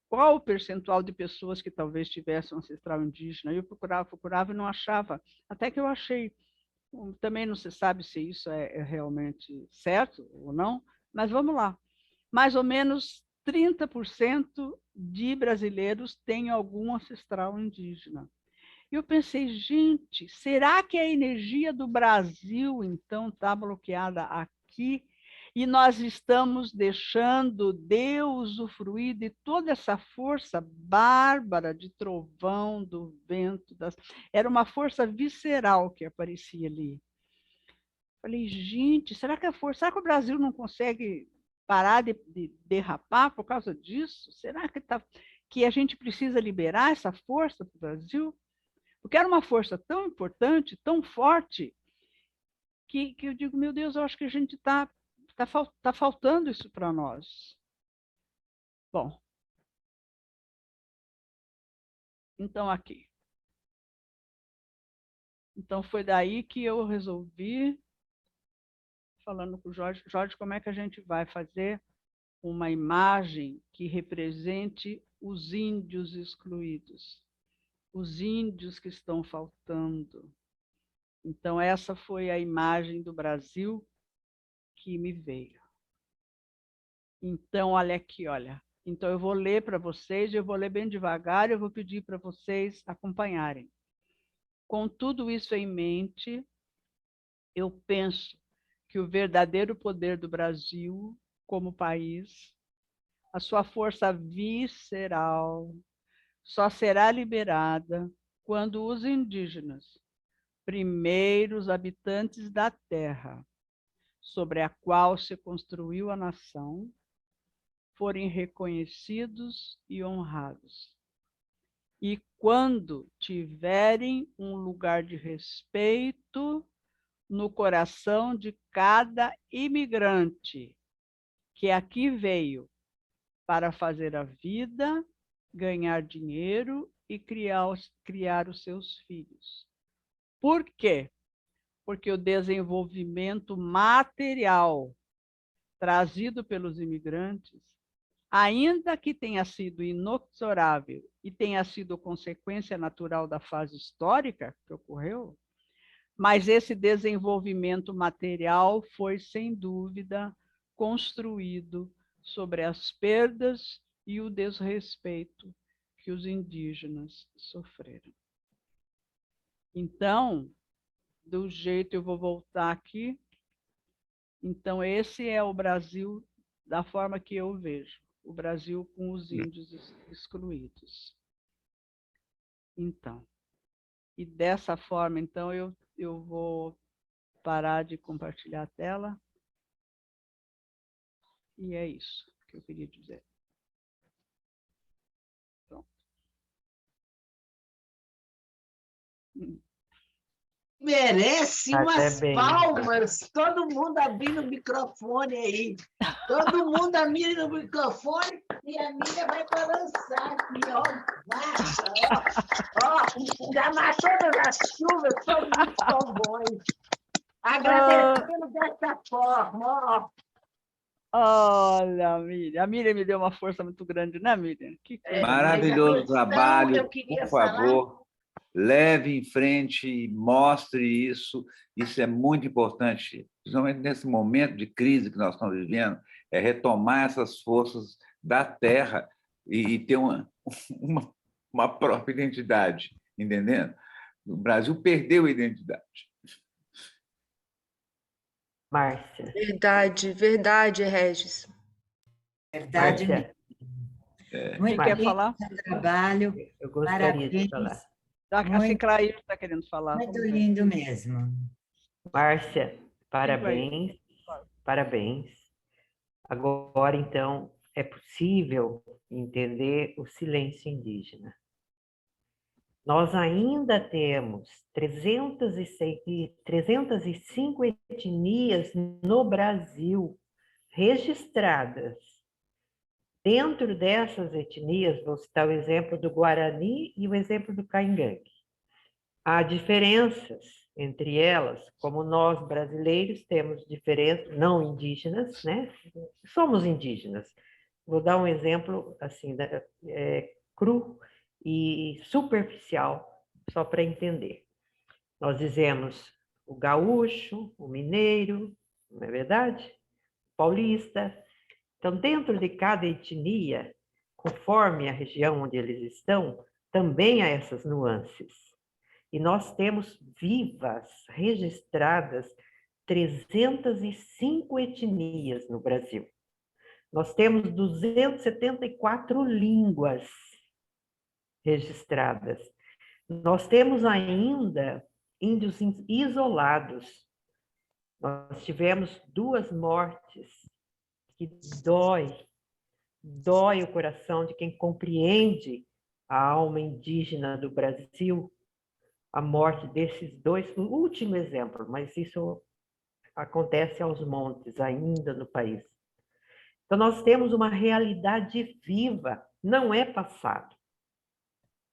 qual o percentual de pessoas que talvez tivessem um ancestral indígena. Eu procurava e não achava. Até que eu achei. Também não se sabe se isso é realmente certo ou não, mas vamos lá. Mais ou menos 30% de brasileiros têm algum ancestral indígena. E eu pensei, gente, será que a energia do Brasil, então, está bloqueada aqui? E nós estamos deixando Deus usufruir de toda essa força bárbara de trovão, do vento. Era uma força visceral que aparecia ali. Falei, gente, será que o Brasil não consegue parar de derrapar por causa disso? Será que a gente precisa liberar essa força para o Brasil? Porque era uma força tão importante, tão forte, que eu digo, meu Deus, eu acho que a gente tá faltando isso para nós. Bom, então aqui. Então foi daí que eu resolvi, falando com o Jorge, como é que a gente vai fazer uma imagem que represente os índios excluídos, os índios que estão faltando. Então, essa foi a imagem do Brasil que me veio. Então, olha aqui, olha. Então, eu vou ler para vocês, eu vou ler bem devagar, eu vou pedir para vocês acompanharem. Com tudo isso em mente, eu penso que o verdadeiro poder do Brasil como país, a sua força visceral, só será liberada quando os indígenas, primeiros habitantes da terra, sobre a qual se construiu a nação, forem reconhecidos e honrados. E quando tiverem um lugar de respeito no coração de cada imigrante que aqui veio para fazer a vida, ganhar dinheiro e criar os seus filhos. Por quê? Porque o desenvolvimento material trazido pelos imigrantes, ainda que tenha sido inexorável e tenha sido consequência natural da fase histórica que ocorreu, mas esse desenvolvimento material foi, sem dúvida, construído sobre as perdas e o desrespeito que os indígenas sofreram. Então, do jeito eu vou voltar aqui, então esse é o Brasil da forma que eu vejo, o Brasil com os índios excluídos. Então, e dessa forma, então, eu vou parar de compartilhar a tela. E é isso que eu queria dizer. Pronto. Merece umas Parabéns. palmas, todo mundo abrindo o microfone aí. Todo mundo abrindo o microfone e a Miriam vai balançar aqui, ó. Marcha, ó. Já matou das chuvas, todos os trombões. Agradecendo dessa forma, ó. Olha, Miriam. A Miriam me deu uma força muito grande, né, Miriam? Que coisa. Maravilhoso trabalho. Por favor, leve em frente e mostre isso. Isso é muito importante, principalmente nesse momento de crise que nós estamos vivendo, é retomar essas forças da terra e ter uma própria identidade, entendendo? O Brasil perdeu a identidade. Márcia. Verdade, Regis. Verdade. Quem quer falar? Trabalho. Eu gostaria de falar. A Ciclair está querendo falar. Muito lindo mesmo. Márcia, parabéns. Parabéns. Agora, então, é possível entender o silêncio indígena. Nós ainda temos 305 etnias no Brasil registradas. Dentro dessas etnias, vou citar o exemplo do Guarani e o exemplo do Caingangue. Há diferenças entre elas, como nós brasileiros temos diferenças, não indígenas, né? Somos indígenas. Vou dar um exemplo assim, cru e superficial, só para entender. Nós dizemos o gaúcho, o mineiro, não é verdade? O paulista. Então, dentro de cada etnia, conforme a região onde eles estão, também há essas nuances. E nós temos vivas, registradas, 305 etnias no Brasil. Nós temos 274 línguas registradas. Nós temos ainda índios isolados. Nós tivemos 2 mortes que dói o coração de quem compreende a alma indígena do Brasil, a morte desses 2, o último exemplo, mas isso acontece aos montes ainda no país. Então, nós temos uma realidade viva, não é passado.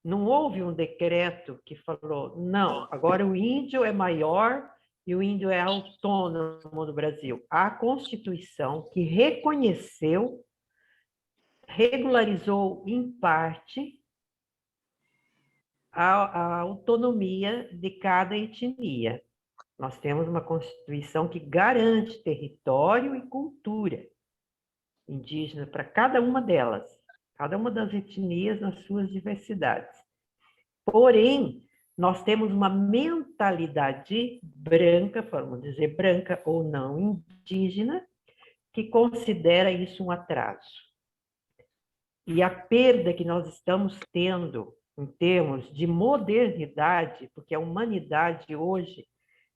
Não houve um decreto que falou, não, agora o índio é maior e o índio é autônomo do Brasil. A Constituição que reconheceu, regularizou em parte a autonomia de cada etnia. Nós temos uma Constituição que garante território e cultura indígena para cada uma delas, cada uma das etnias nas suas diversidades. Porém, nós temos uma mentalidade branca, vamos dizer branca ou não indígena, que considera isso um atraso. E a perda que nós estamos tendo em termos de modernidade, porque a humanidade hoje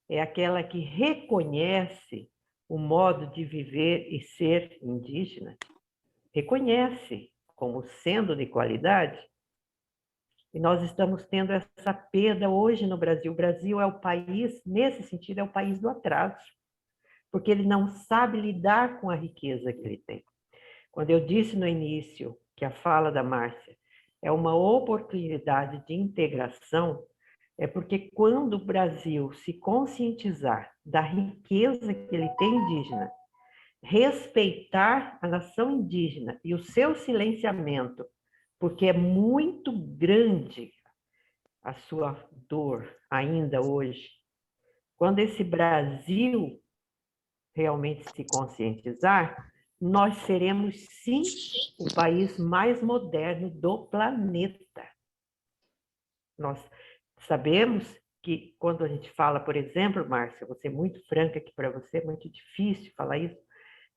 é aquela que reconhece o modo de viver e ser indígena, reconhece como sendo de qualidade, e nós estamos tendo essa perda hoje no Brasil. O Brasil é o país, nesse sentido, é o país do atraso, porque ele não sabe lidar com a riqueza que ele tem. Quando eu disse no início que a fala da Márcia é uma oportunidade de integração, é porque quando o Brasil se conscientizar da riqueza que ele tem indígena, respeitar a nação indígena e o seu silenciamento, porque é muito grande a sua dor ainda hoje. Quando esse Brasil realmente se conscientizar, nós seremos, sim, o país mais moderno do planeta. Nós sabemos que quando a gente fala, por exemplo, Márcia, vou ser muito franca aqui para você, é muito difícil falar isso,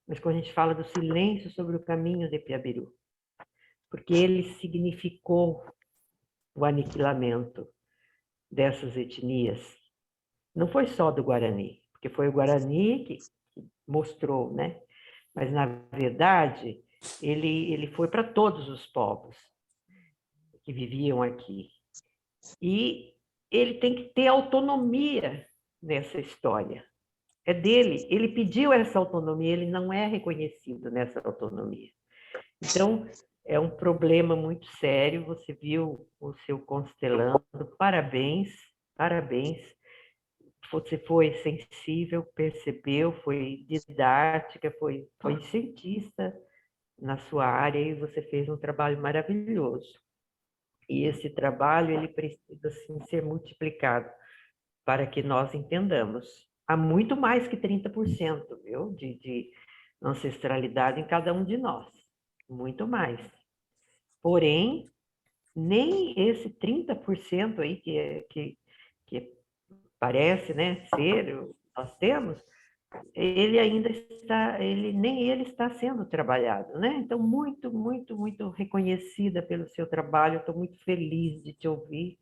mas quando a gente fala do silêncio sobre o caminho de Piabiru, porque ele significou o aniquilamento dessas etnias. Não foi só do Guarani, porque foi o Guarani que mostrou, né? Mas, na verdade, ele foi para todos os povos que viviam aqui. E ele tem que ter autonomia nessa história. É dele. Ele pediu essa autonomia, ele não é reconhecido nessa autonomia. Então, é um problema muito sério. Você viu o seu constelando. Parabéns, parabéns. Você foi sensível, percebeu, foi didática, foi cientista na sua área e você fez um trabalho maravilhoso. E esse trabalho ele precisa assim, ser multiplicado para que nós entendamos. Há muito mais que 30%, viu, de ancestralidade em cada um de nós. Muito mais. Porém, nem esse 30% aí que parece, né, ser, nós temos, nem ele está sendo trabalhado, né? Então, muito, muito, muito reconhecida pelo seu trabalho, estou muito feliz de te ouvir,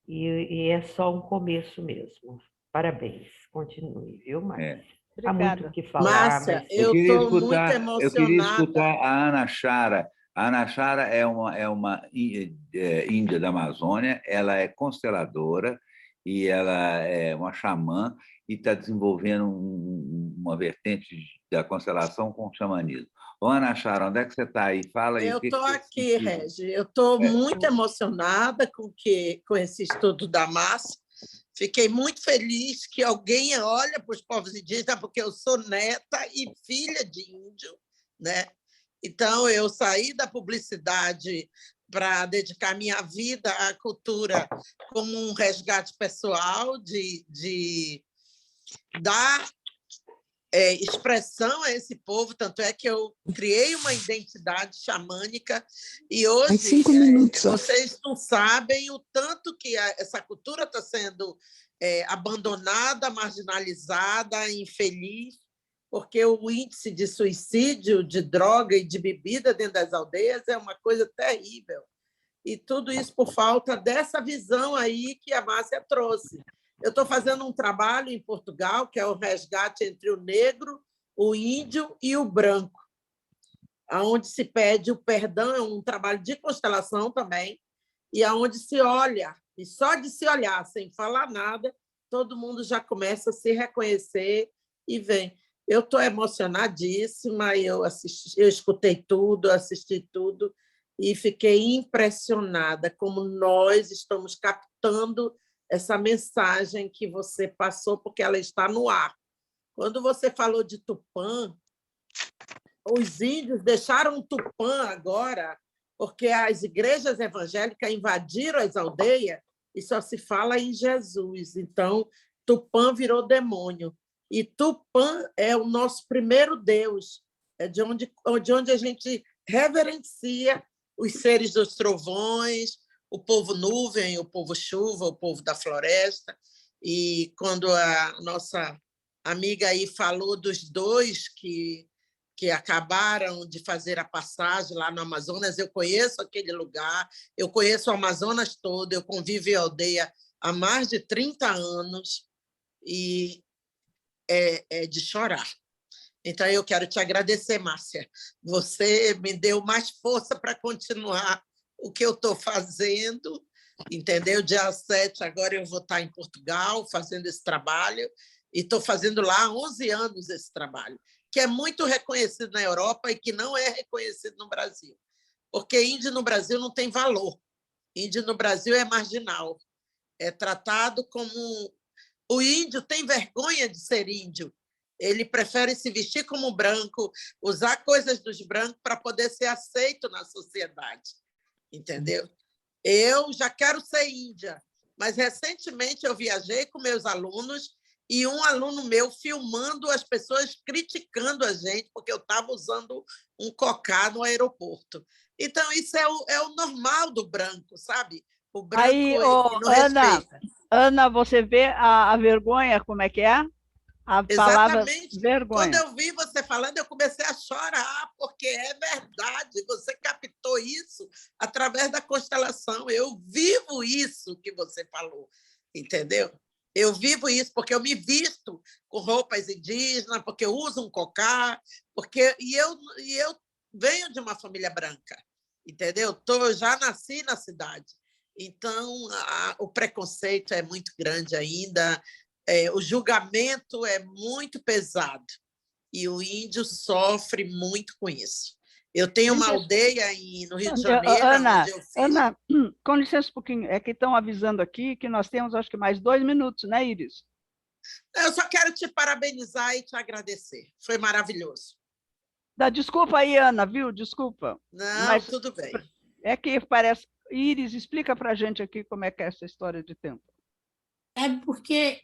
e é só um começo mesmo. Parabéns, continue, viu, Márcia? Há muito o que falar. Márcia, mas... eu estou muito emocionada. Eu queria escutar a Ana Chara. A Ana Chara é uma índia da Amazônia, ela é consteladora, e ela é uma xamã e está desenvolvendo uma vertente da constelação com o xamanismo. Ô, Ana Chara, onde é que você está aí? Fala aí. Eu o que estou que você aqui, sentiu? Regi. Eu estou muito emocionada com esse estudo da Márcia. Fiquei muito feliz que alguém olha para os povos indígenas, porque eu sou neta e filha de índio, né? Então, eu saí da publicidade para dedicar minha vida à cultura como um resgate pessoal, de dar expressão a esse povo, tanto é que eu criei uma identidade xamânica e hoje 5 minutos. vocês não sabem o tanto que essa cultura está sendo abandonada, marginalizada, infeliz, porque o índice de suicídio, de droga e de bebida dentro das aldeias é uma coisa terrível. E tudo isso por falta dessa visão aí que a Márcia trouxe. Eu estou fazendo um trabalho em Portugal, que é o resgate entre o negro, o índio e o branco, onde se pede o perdão, é um trabalho de constelação também, e onde se olha, e só de se olhar, sem falar nada, todo mundo já começa a se reconhecer e vem. Eu estou emocionadíssima, eu escutei tudo, assisti tudo, e fiquei impressionada como nós estamos captando essa mensagem que você passou, porque ela está no ar. Quando você falou de Tupã, os índios deixaram Tupã agora, porque as igrejas evangélicas invadiram as aldeias e só se fala em Jesus. Então, Tupã virou demônio. E Tupã é o nosso primeiro Deus, é de onde a gente reverencia os seres dos trovões, o povo nuvem, o povo chuva, o povo da floresta. E quando a nossa amiga aí falou dos dois que acabaram de fazer a passagem lá no Amazonas, eu conheço aquele lugar, eu conheço o Amazonas todo, eu convivo em aldeia há mais de 30 anos e é de chorar. Então, eu quero te agradecer, Márcia. Você me deu mais força para continuar o que eu estou fazendo, entendeu? Dia 7, agora eu vou estar em Portugal fazendo esse trabalho, e estou fazendo lá há 11 anos esse trabalho, que é muito reconhecido na Europa e que não é reconhecido no Brasil, porque índio no Brasil não tem valor. Índio no Brasil é marginal, é tratado como... O índio tem vergonha de ser índio, ele prefere se vestir como branco, usar coisas dos brancos para poder ser aceito na sociedade. Entendeu? Eu já quero ser índia, mas recentemente eu viajei com meus alunos e um aluno meu filmando as pessoas criticando a gente porque eu estava usando um cocá no aeroporto. Então, isso é o normal do branco, sabe? O branco aí, não respeita. Ana, você vê a vergonha, como é que é? A palavra Exatamente. vergonha. Quando eu vi você falando, eu comecei a chorar, porque é verdade. Você captou isso através da constelação. Eu vivo isso que você falou, entendeu? Eu vivo isso porque eu me visto com roupas indígenas, porque eu uso um cocá, e eu venho de uma família branca, entendeu? Já nasci na cidade. Então, o preconceito é muito grande ainda, o julgamento é muito pesado e o índio sofre muito com isso. Eu tenho uma aldeia no Rio de Janeiro, onde eu fiz... Ana, com licença um pouquinho, é que estão avisando aqui que nós temos, acho que mais 2 minutos, né, Iris? Eu só quero te parabenizar e te agradecer. Foi maravilhoso. Desculpa aí, Ana, viu? Desculpa. Não, mas tudo bem. É que parece... Iris, explica para a gente aqui como é que é essa história de tempo. É porque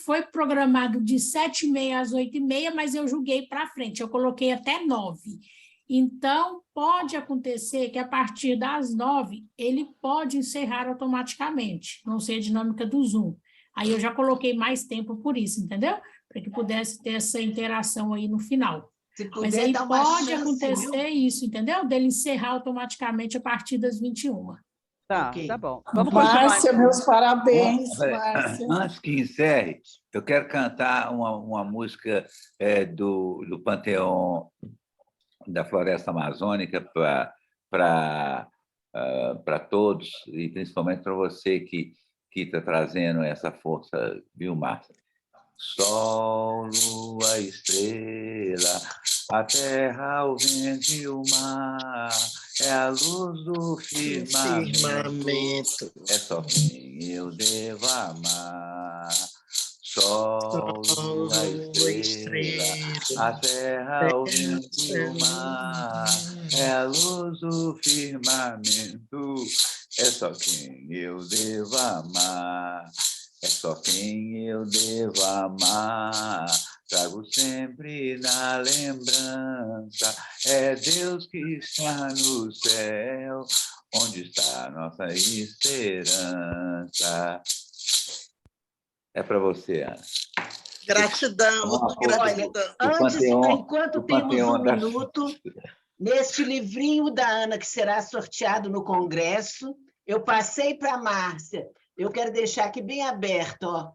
foi programado de 7h30 às 8h30, mas eu julguei para frente, eu coloquei até 9. Então, pode acontecer que a partir das 9, ele pode encerrar automaticamente, não sei a dinâmica do Zoom. Aí eu já coloquei mais tempo por isso, entendeu? Para que pudesse ter essa interação aí no final. Mas aí pode acontecer isso, entendeu? Dele encerrar automaticamente a partir das 21h. Tá, okay. Tá bom. Vamos Márcia, meus parabéns, Márcia. Antes que encerre, eu quero cantar uma música do Panteão da Floresta Amazônica para todos, e principalmente para você que está trazendo essa força, viu, Márcia? Sol, lua, estrela, A terra, o vento e o mar, é a luz do firmamento, é só quem eu devo amar. Sol, lua, estrela, a terra, o vento e o mar, é a luz do firmamento, é só quem eu devo amar, é só quem eu devo amar. Trago sempre na lembrança, é Deus que está no céu, onde está a nossa esperança. É para você, Ana. Gratidão, gratidão. Antes, enquanto temos um minuto, neste livrinho da Ana, que será sorteado no Congresso, eu passei para a Márcia. Eu quero deixar aqui bem aberto, ó.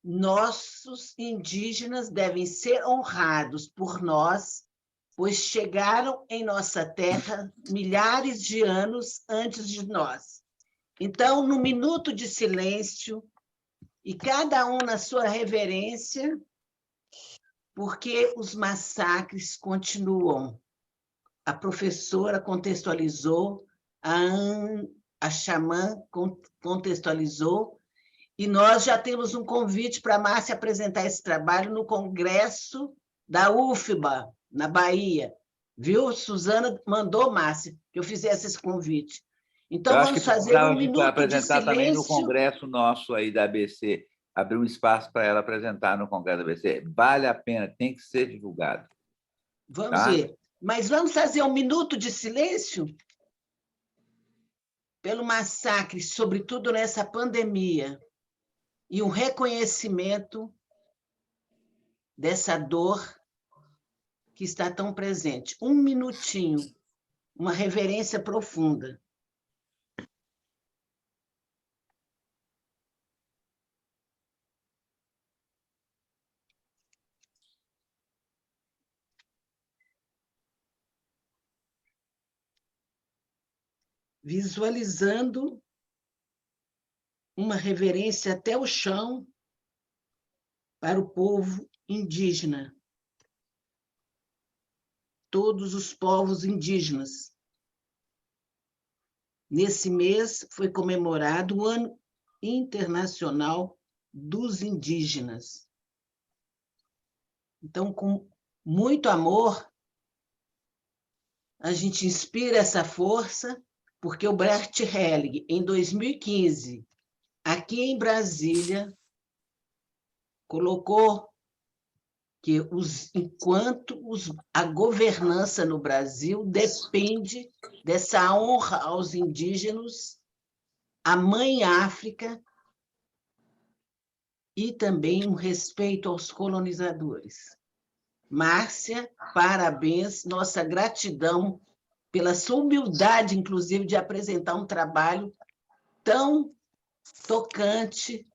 Nossos indígenas devem ser honrados por nós, pois chegaram em nossa terra milhares de anos antes de nós. Então, no minuto de silêncio, e cada um na sua reverência, porque os massacres continuam. A professora contextualizou, a xamã contextualizou, e nós já temos um convite para a Márcia apresentar esse trabalho no Congresso da UFBA, na Bahia. Viu? Suzana mandou, Márcia, que eu fizesse esse convite. Então, vamos fazer um minuto de apresentar silêncio. também no congresso nosso aí da ABC, abrir um espaço para ela apresentar no congresso da ABC. Vale a pena, tem que ser divulgado. Vamos ver. Mas vamos fazer um minuto de silêncio pelo massacre, sobretudo nessa pandemia, e um reconhecimento dessa dor que está tão presente. Um minutinho, uma reverência profunda. Visualizando uma reverência até o chão para o povo indígena. Todos os povos indígenas. Nesse mês foi comemorado o Ano Internacional dos Indígenas. Então, com muito amor, a gente inspira essa força, porque o Bert Helling, em 2015, aqui em Brasília, colocou que a governança no Brasil depende dessa honra aos indígenas, à Mãe África e também um respeito aos colonizadores. Márcia, parabéns, nossa gratidão pela sua humildade, inclusive, de apresentar um trabalho tão tocante,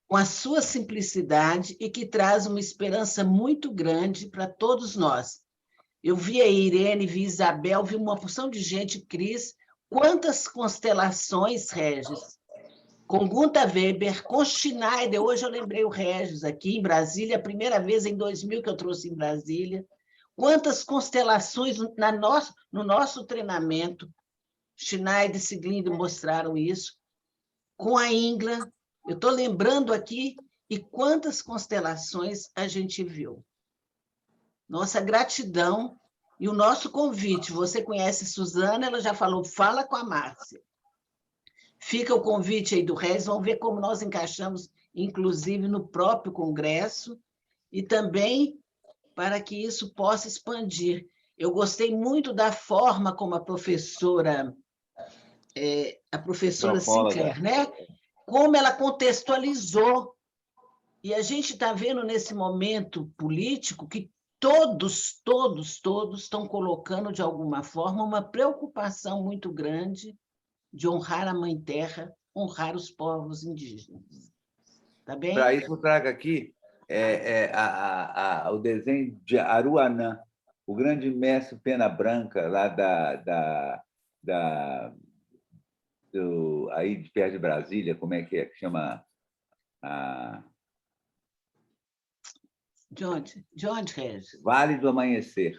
com a sua simplicidade e que traz uma esperança muito grande para todos nós. Eu vi a Irene, vi a Isabel, vi uma porção de gente, Cris, quantas constelações, Regis, com Gunther Weber, com Schneider, hoje eu lembrei o Regis aqui em Brasília, a primeira vez em 2000 que eu trouxe em Brasília, quantas constelações no nosso treinamento, Schneider e Siglindo mostraram isso, com a Ingla, eu estou lembrando aqui, e quantas constelações a gente viu. Nossa gratidão e o nosso convite. Você conhece Suzana, ela já falou, fala com a Márcia. Fica o convite aí do Regis, vamos ver como nós encaixamos, inclusive, no próprio Congresso, e também para que isso possa expandir. Eu gostei muito da forma como a professora Sinclair, né? Como ela contextualizou. E a gente está vendo nesse momento político que todos estão colocando, de alguma forma, uma preocupação muito grande de honrar a Mãe Terra, honrar os povos indígenas. Tá bem? Para isso, eu trago aqui o desenho de Aruanã, o grande mestre Pena Branca, lá aí de perto de Brasília, como é que chama? De onde? De onde, Regis? Vale do Amanhecer.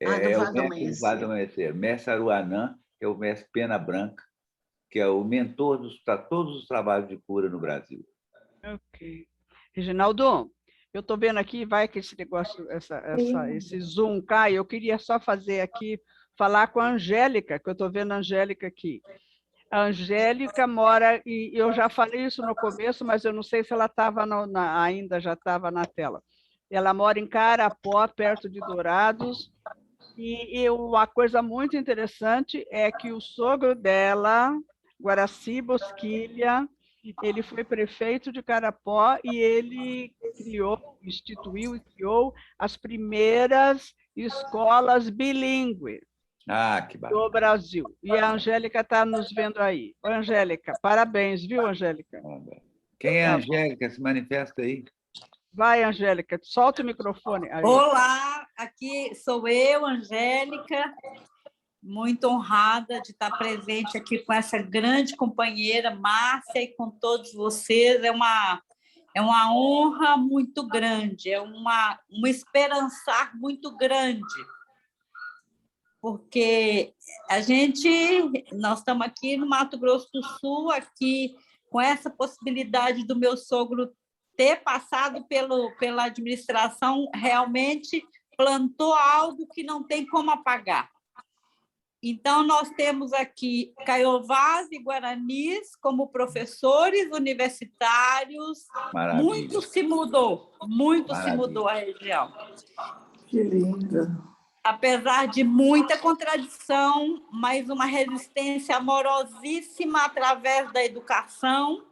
Do É o Vale do mestre do Amanhecer. Vale do Amanhecer. Mestre Aruanã, que é o mestre Pena Branca, que é o mentor para todos os trabalhos de cura no Brasil. Ok. Reginaldo, eu estou vendo aqui, vai que esse negócio, esse Zoom cai, eu queria só fazer aqui, falar com a Angélica, que eu estou vendo a Angélica aqui. A Angélica mora, e eu já falei isso no começo, mas eu não sei se ela estava ainda já estava na tela. Ela mora em Carapó, perto de Dourados, e uma coisa muito interessante é que o sogro dela, Guaraci Bosquilha, ele foi prefeito de Carapó e ele instituiu e criou as primeiras escolas bilíngues Que bacana. do Brasil. E a Angélica está nos vendo aí. Oi, Angélica, parabéns, viu, Angélica? Quem é a Angélica? Se manifesta aí. Vai, Angélica, solta o microfone. Aí. Olá, aqui sou eu, Angélica, muito honrada de estar presente aqui com essa grande companheira, Márcia, e com todos vocês. É uma honra muito grande, é um esperançar muito grande, porque nós estamos aqui no Mato Grosso do Sul, aqui com essa possibilidade do meu sogro ter passado pela administração, realmente plantou algo que não tem como apagar. Então, nós temos aqui caiovás e guaranis como professores universitários. Maravilha. Muito se mudou a região. Que linda. Apesar de muita contradição, mas uma resistência amorosíssima através da educação,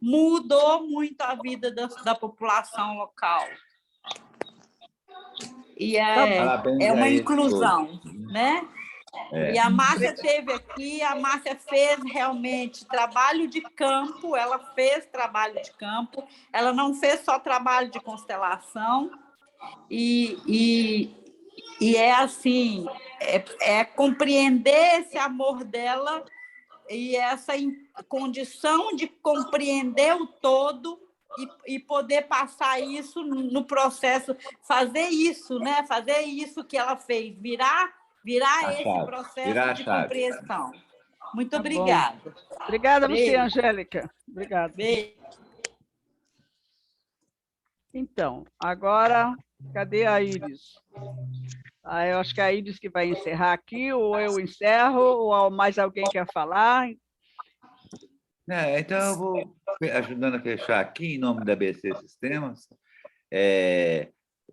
mudou muito a vida da população local. E é uma inclusão, né? E a Márcia esteve aqui, a Márcia fez realmente trabalho de campo, ela não fez só trabalho de constelação, e é assim, compreender esse amor dela e essa condição de compreender o todo e poder passar isso no processo, fazer isso, né? Fazer isso que ela fez, virar esse processo de compreensão. Muito obrigada. Obrigada a você, Angélica. Obrigada. Beijo. Então, agora, cadê a Iris? Eu acho que é a Iris que vai encerrar aqui, ou eu encerro, ou mais alguém quer falar? Então, eu vou ajudando a fechar aqui, em nome da BC Sistemas.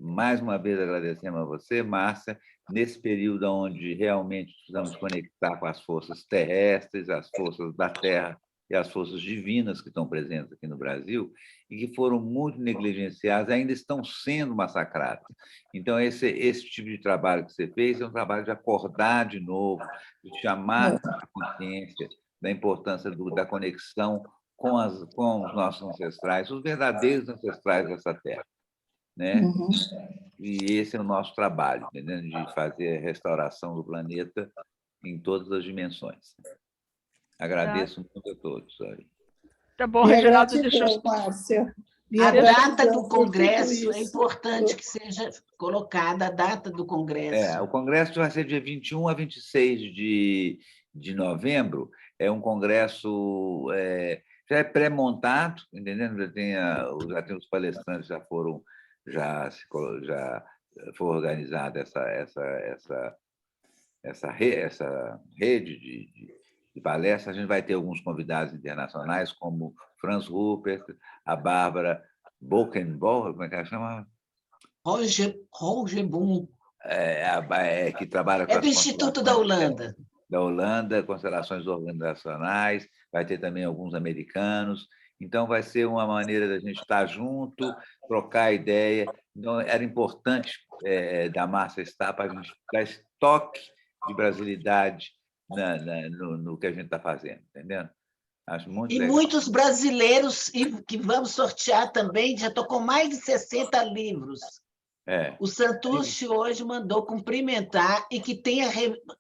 Mais uma vez, agradecemos a você, Márcia, nesse período onde realmente precisamos conectar com as forças terrestres, as forças da Terra e as forças divinas que estão presentes aqui no Brasil e que foram muito negligenciadas, ainda estão sendo massacradas. Então, esse tipo de trabalho que você fez é um trabalho de acordar de novo, de chamar a consciência da importância da conexão com os nossos ancestrais, os verdadeiros ancestrais dessa terra, né? E esse é o nosso trabalho, entendeu? De fazer a restauração do planeta em todas as dimensões. Agradeço muito a todos. Tá bom, Reginaldo, deixa eu... Márcia. A data do Congresso é importante que seja colocada a data do Congresso. O Congresso vai ser dia 21 a 26 de novembro. É um congresso já é pré-montado, entendendo? Já tem os palestrantes, já foi organizada essa rede de palestras. A gente vai ter alguns convidados internacionais, como Franz Rupert, a Bárbara Bokenbol, como é que ela chama? Roger Boom. Que trabalha com do Instituto da Holanda. Da Holanda, constelações organizacionais, vai ter também alguns americanos. Então, vai ser uma maneira da gente estar junto, trocar ideia. Então, era importante da Márcia estar para a gente dar esse toque de brasilidade no que a gente está fazendo, entendendo? Acho muito legal. Muitos brasileiros que vamos sortear também, já estou com mais de 60 livros. O Santucci hoje mandou cumprimentar e que tem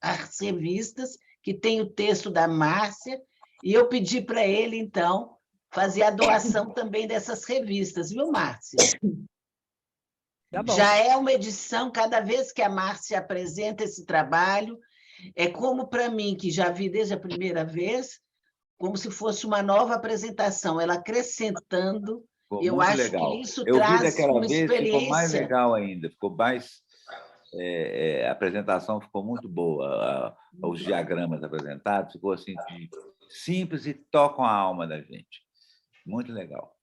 as revistas, que tem o texto da Márcia, e eu pedi para ele, então, fazer a doação também dessas revistas, viu, Márcia? Tá bom. Já é uma edição, cada vez que a Márcia apresenta esse trabalho, é como para mim, que já vi desde a primeira vez, como se fosse uma nova apresentação, ela acrescentando. Ficou Eu muito acho legal. que isso Eu vi traz daquela uma vez, ficou mais experiência. legal ainda, ficou mais... a apresentação ficou muito boa, os diagramas apresentados, ficou assim, simples e tocam a alma da gente. Muito legal.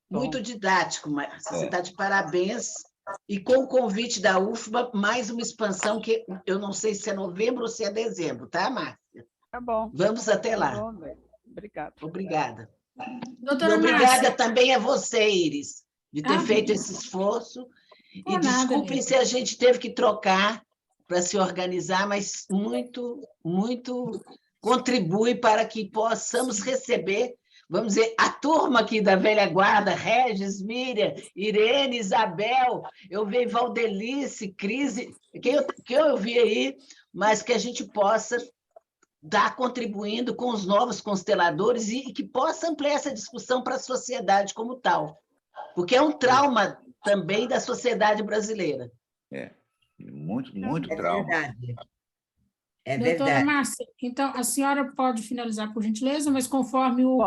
Muito didático, Márcia. Você está de parabéns. E com o convite da UFBA, mais uma expansão, que eu não sei se é novembro ou se é dezembro, tá, Márcia? Tá bom. Vamos até lá. Tá bom, obrigada. Obrigada. Doutora E obrigada Márcia. também a você, Iris, de ter feito esse esforço. E desculpem se a gente teve que trocar para se organizar, mas muito, muito contribui para que possamos receber, vamos dizer, a turma aqui da velha guarda, Regis, Miriam, Irene, Isabel, eu vi Valdelice, Cris, que eu vi aí, mas que a gente possa estar contribuindo com os novos consteladores e que possa ampliar essa discussão para a sociedade como tal, porque é um trauma também da sociedade brasileira. Muito trauma. Verdade. É Doutora verdade. Márcia, então a senhora pode finalizar, por gentileza, mas conforme o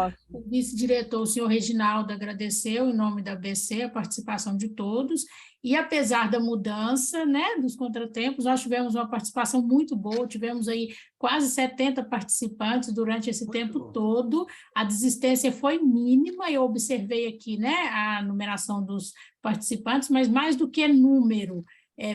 vice-diretor, o senhor Reginaldo, agradeceu em nome da ABC a participação de todos, e apesar da mudança, né, dos contratempos, nós tivemos uma participação muito boa, tivemos aí quase 70 participantes durante esse tempo todo, a desistência foi mínima, eu observei aqui, né, a numeração dos participantes, mas mais do que número,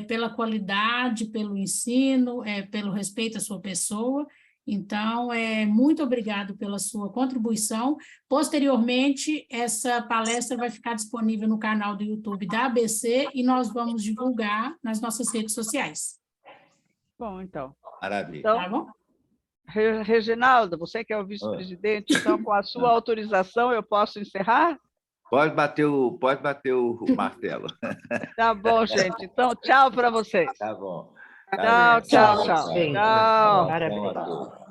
pela qualidade, pelo ensino, pelo respeito à sua pessoa. Então, muito obrigado pela sua contribuição. Posteriormente, essa palestra vai ficar disponível no canal do YouTube da ABC e nós vamos divulgar nas nossas redes sociais. Bom, então. Maravilha. Então, tá bom? Reginaldo, você que é o vice-presidente, então, com a sua autorização, eu posso encerrar? Pode bater o martelo. Tá bom, gente. Então, tchau para vocês. Tá bom. Tchau. Parabéns.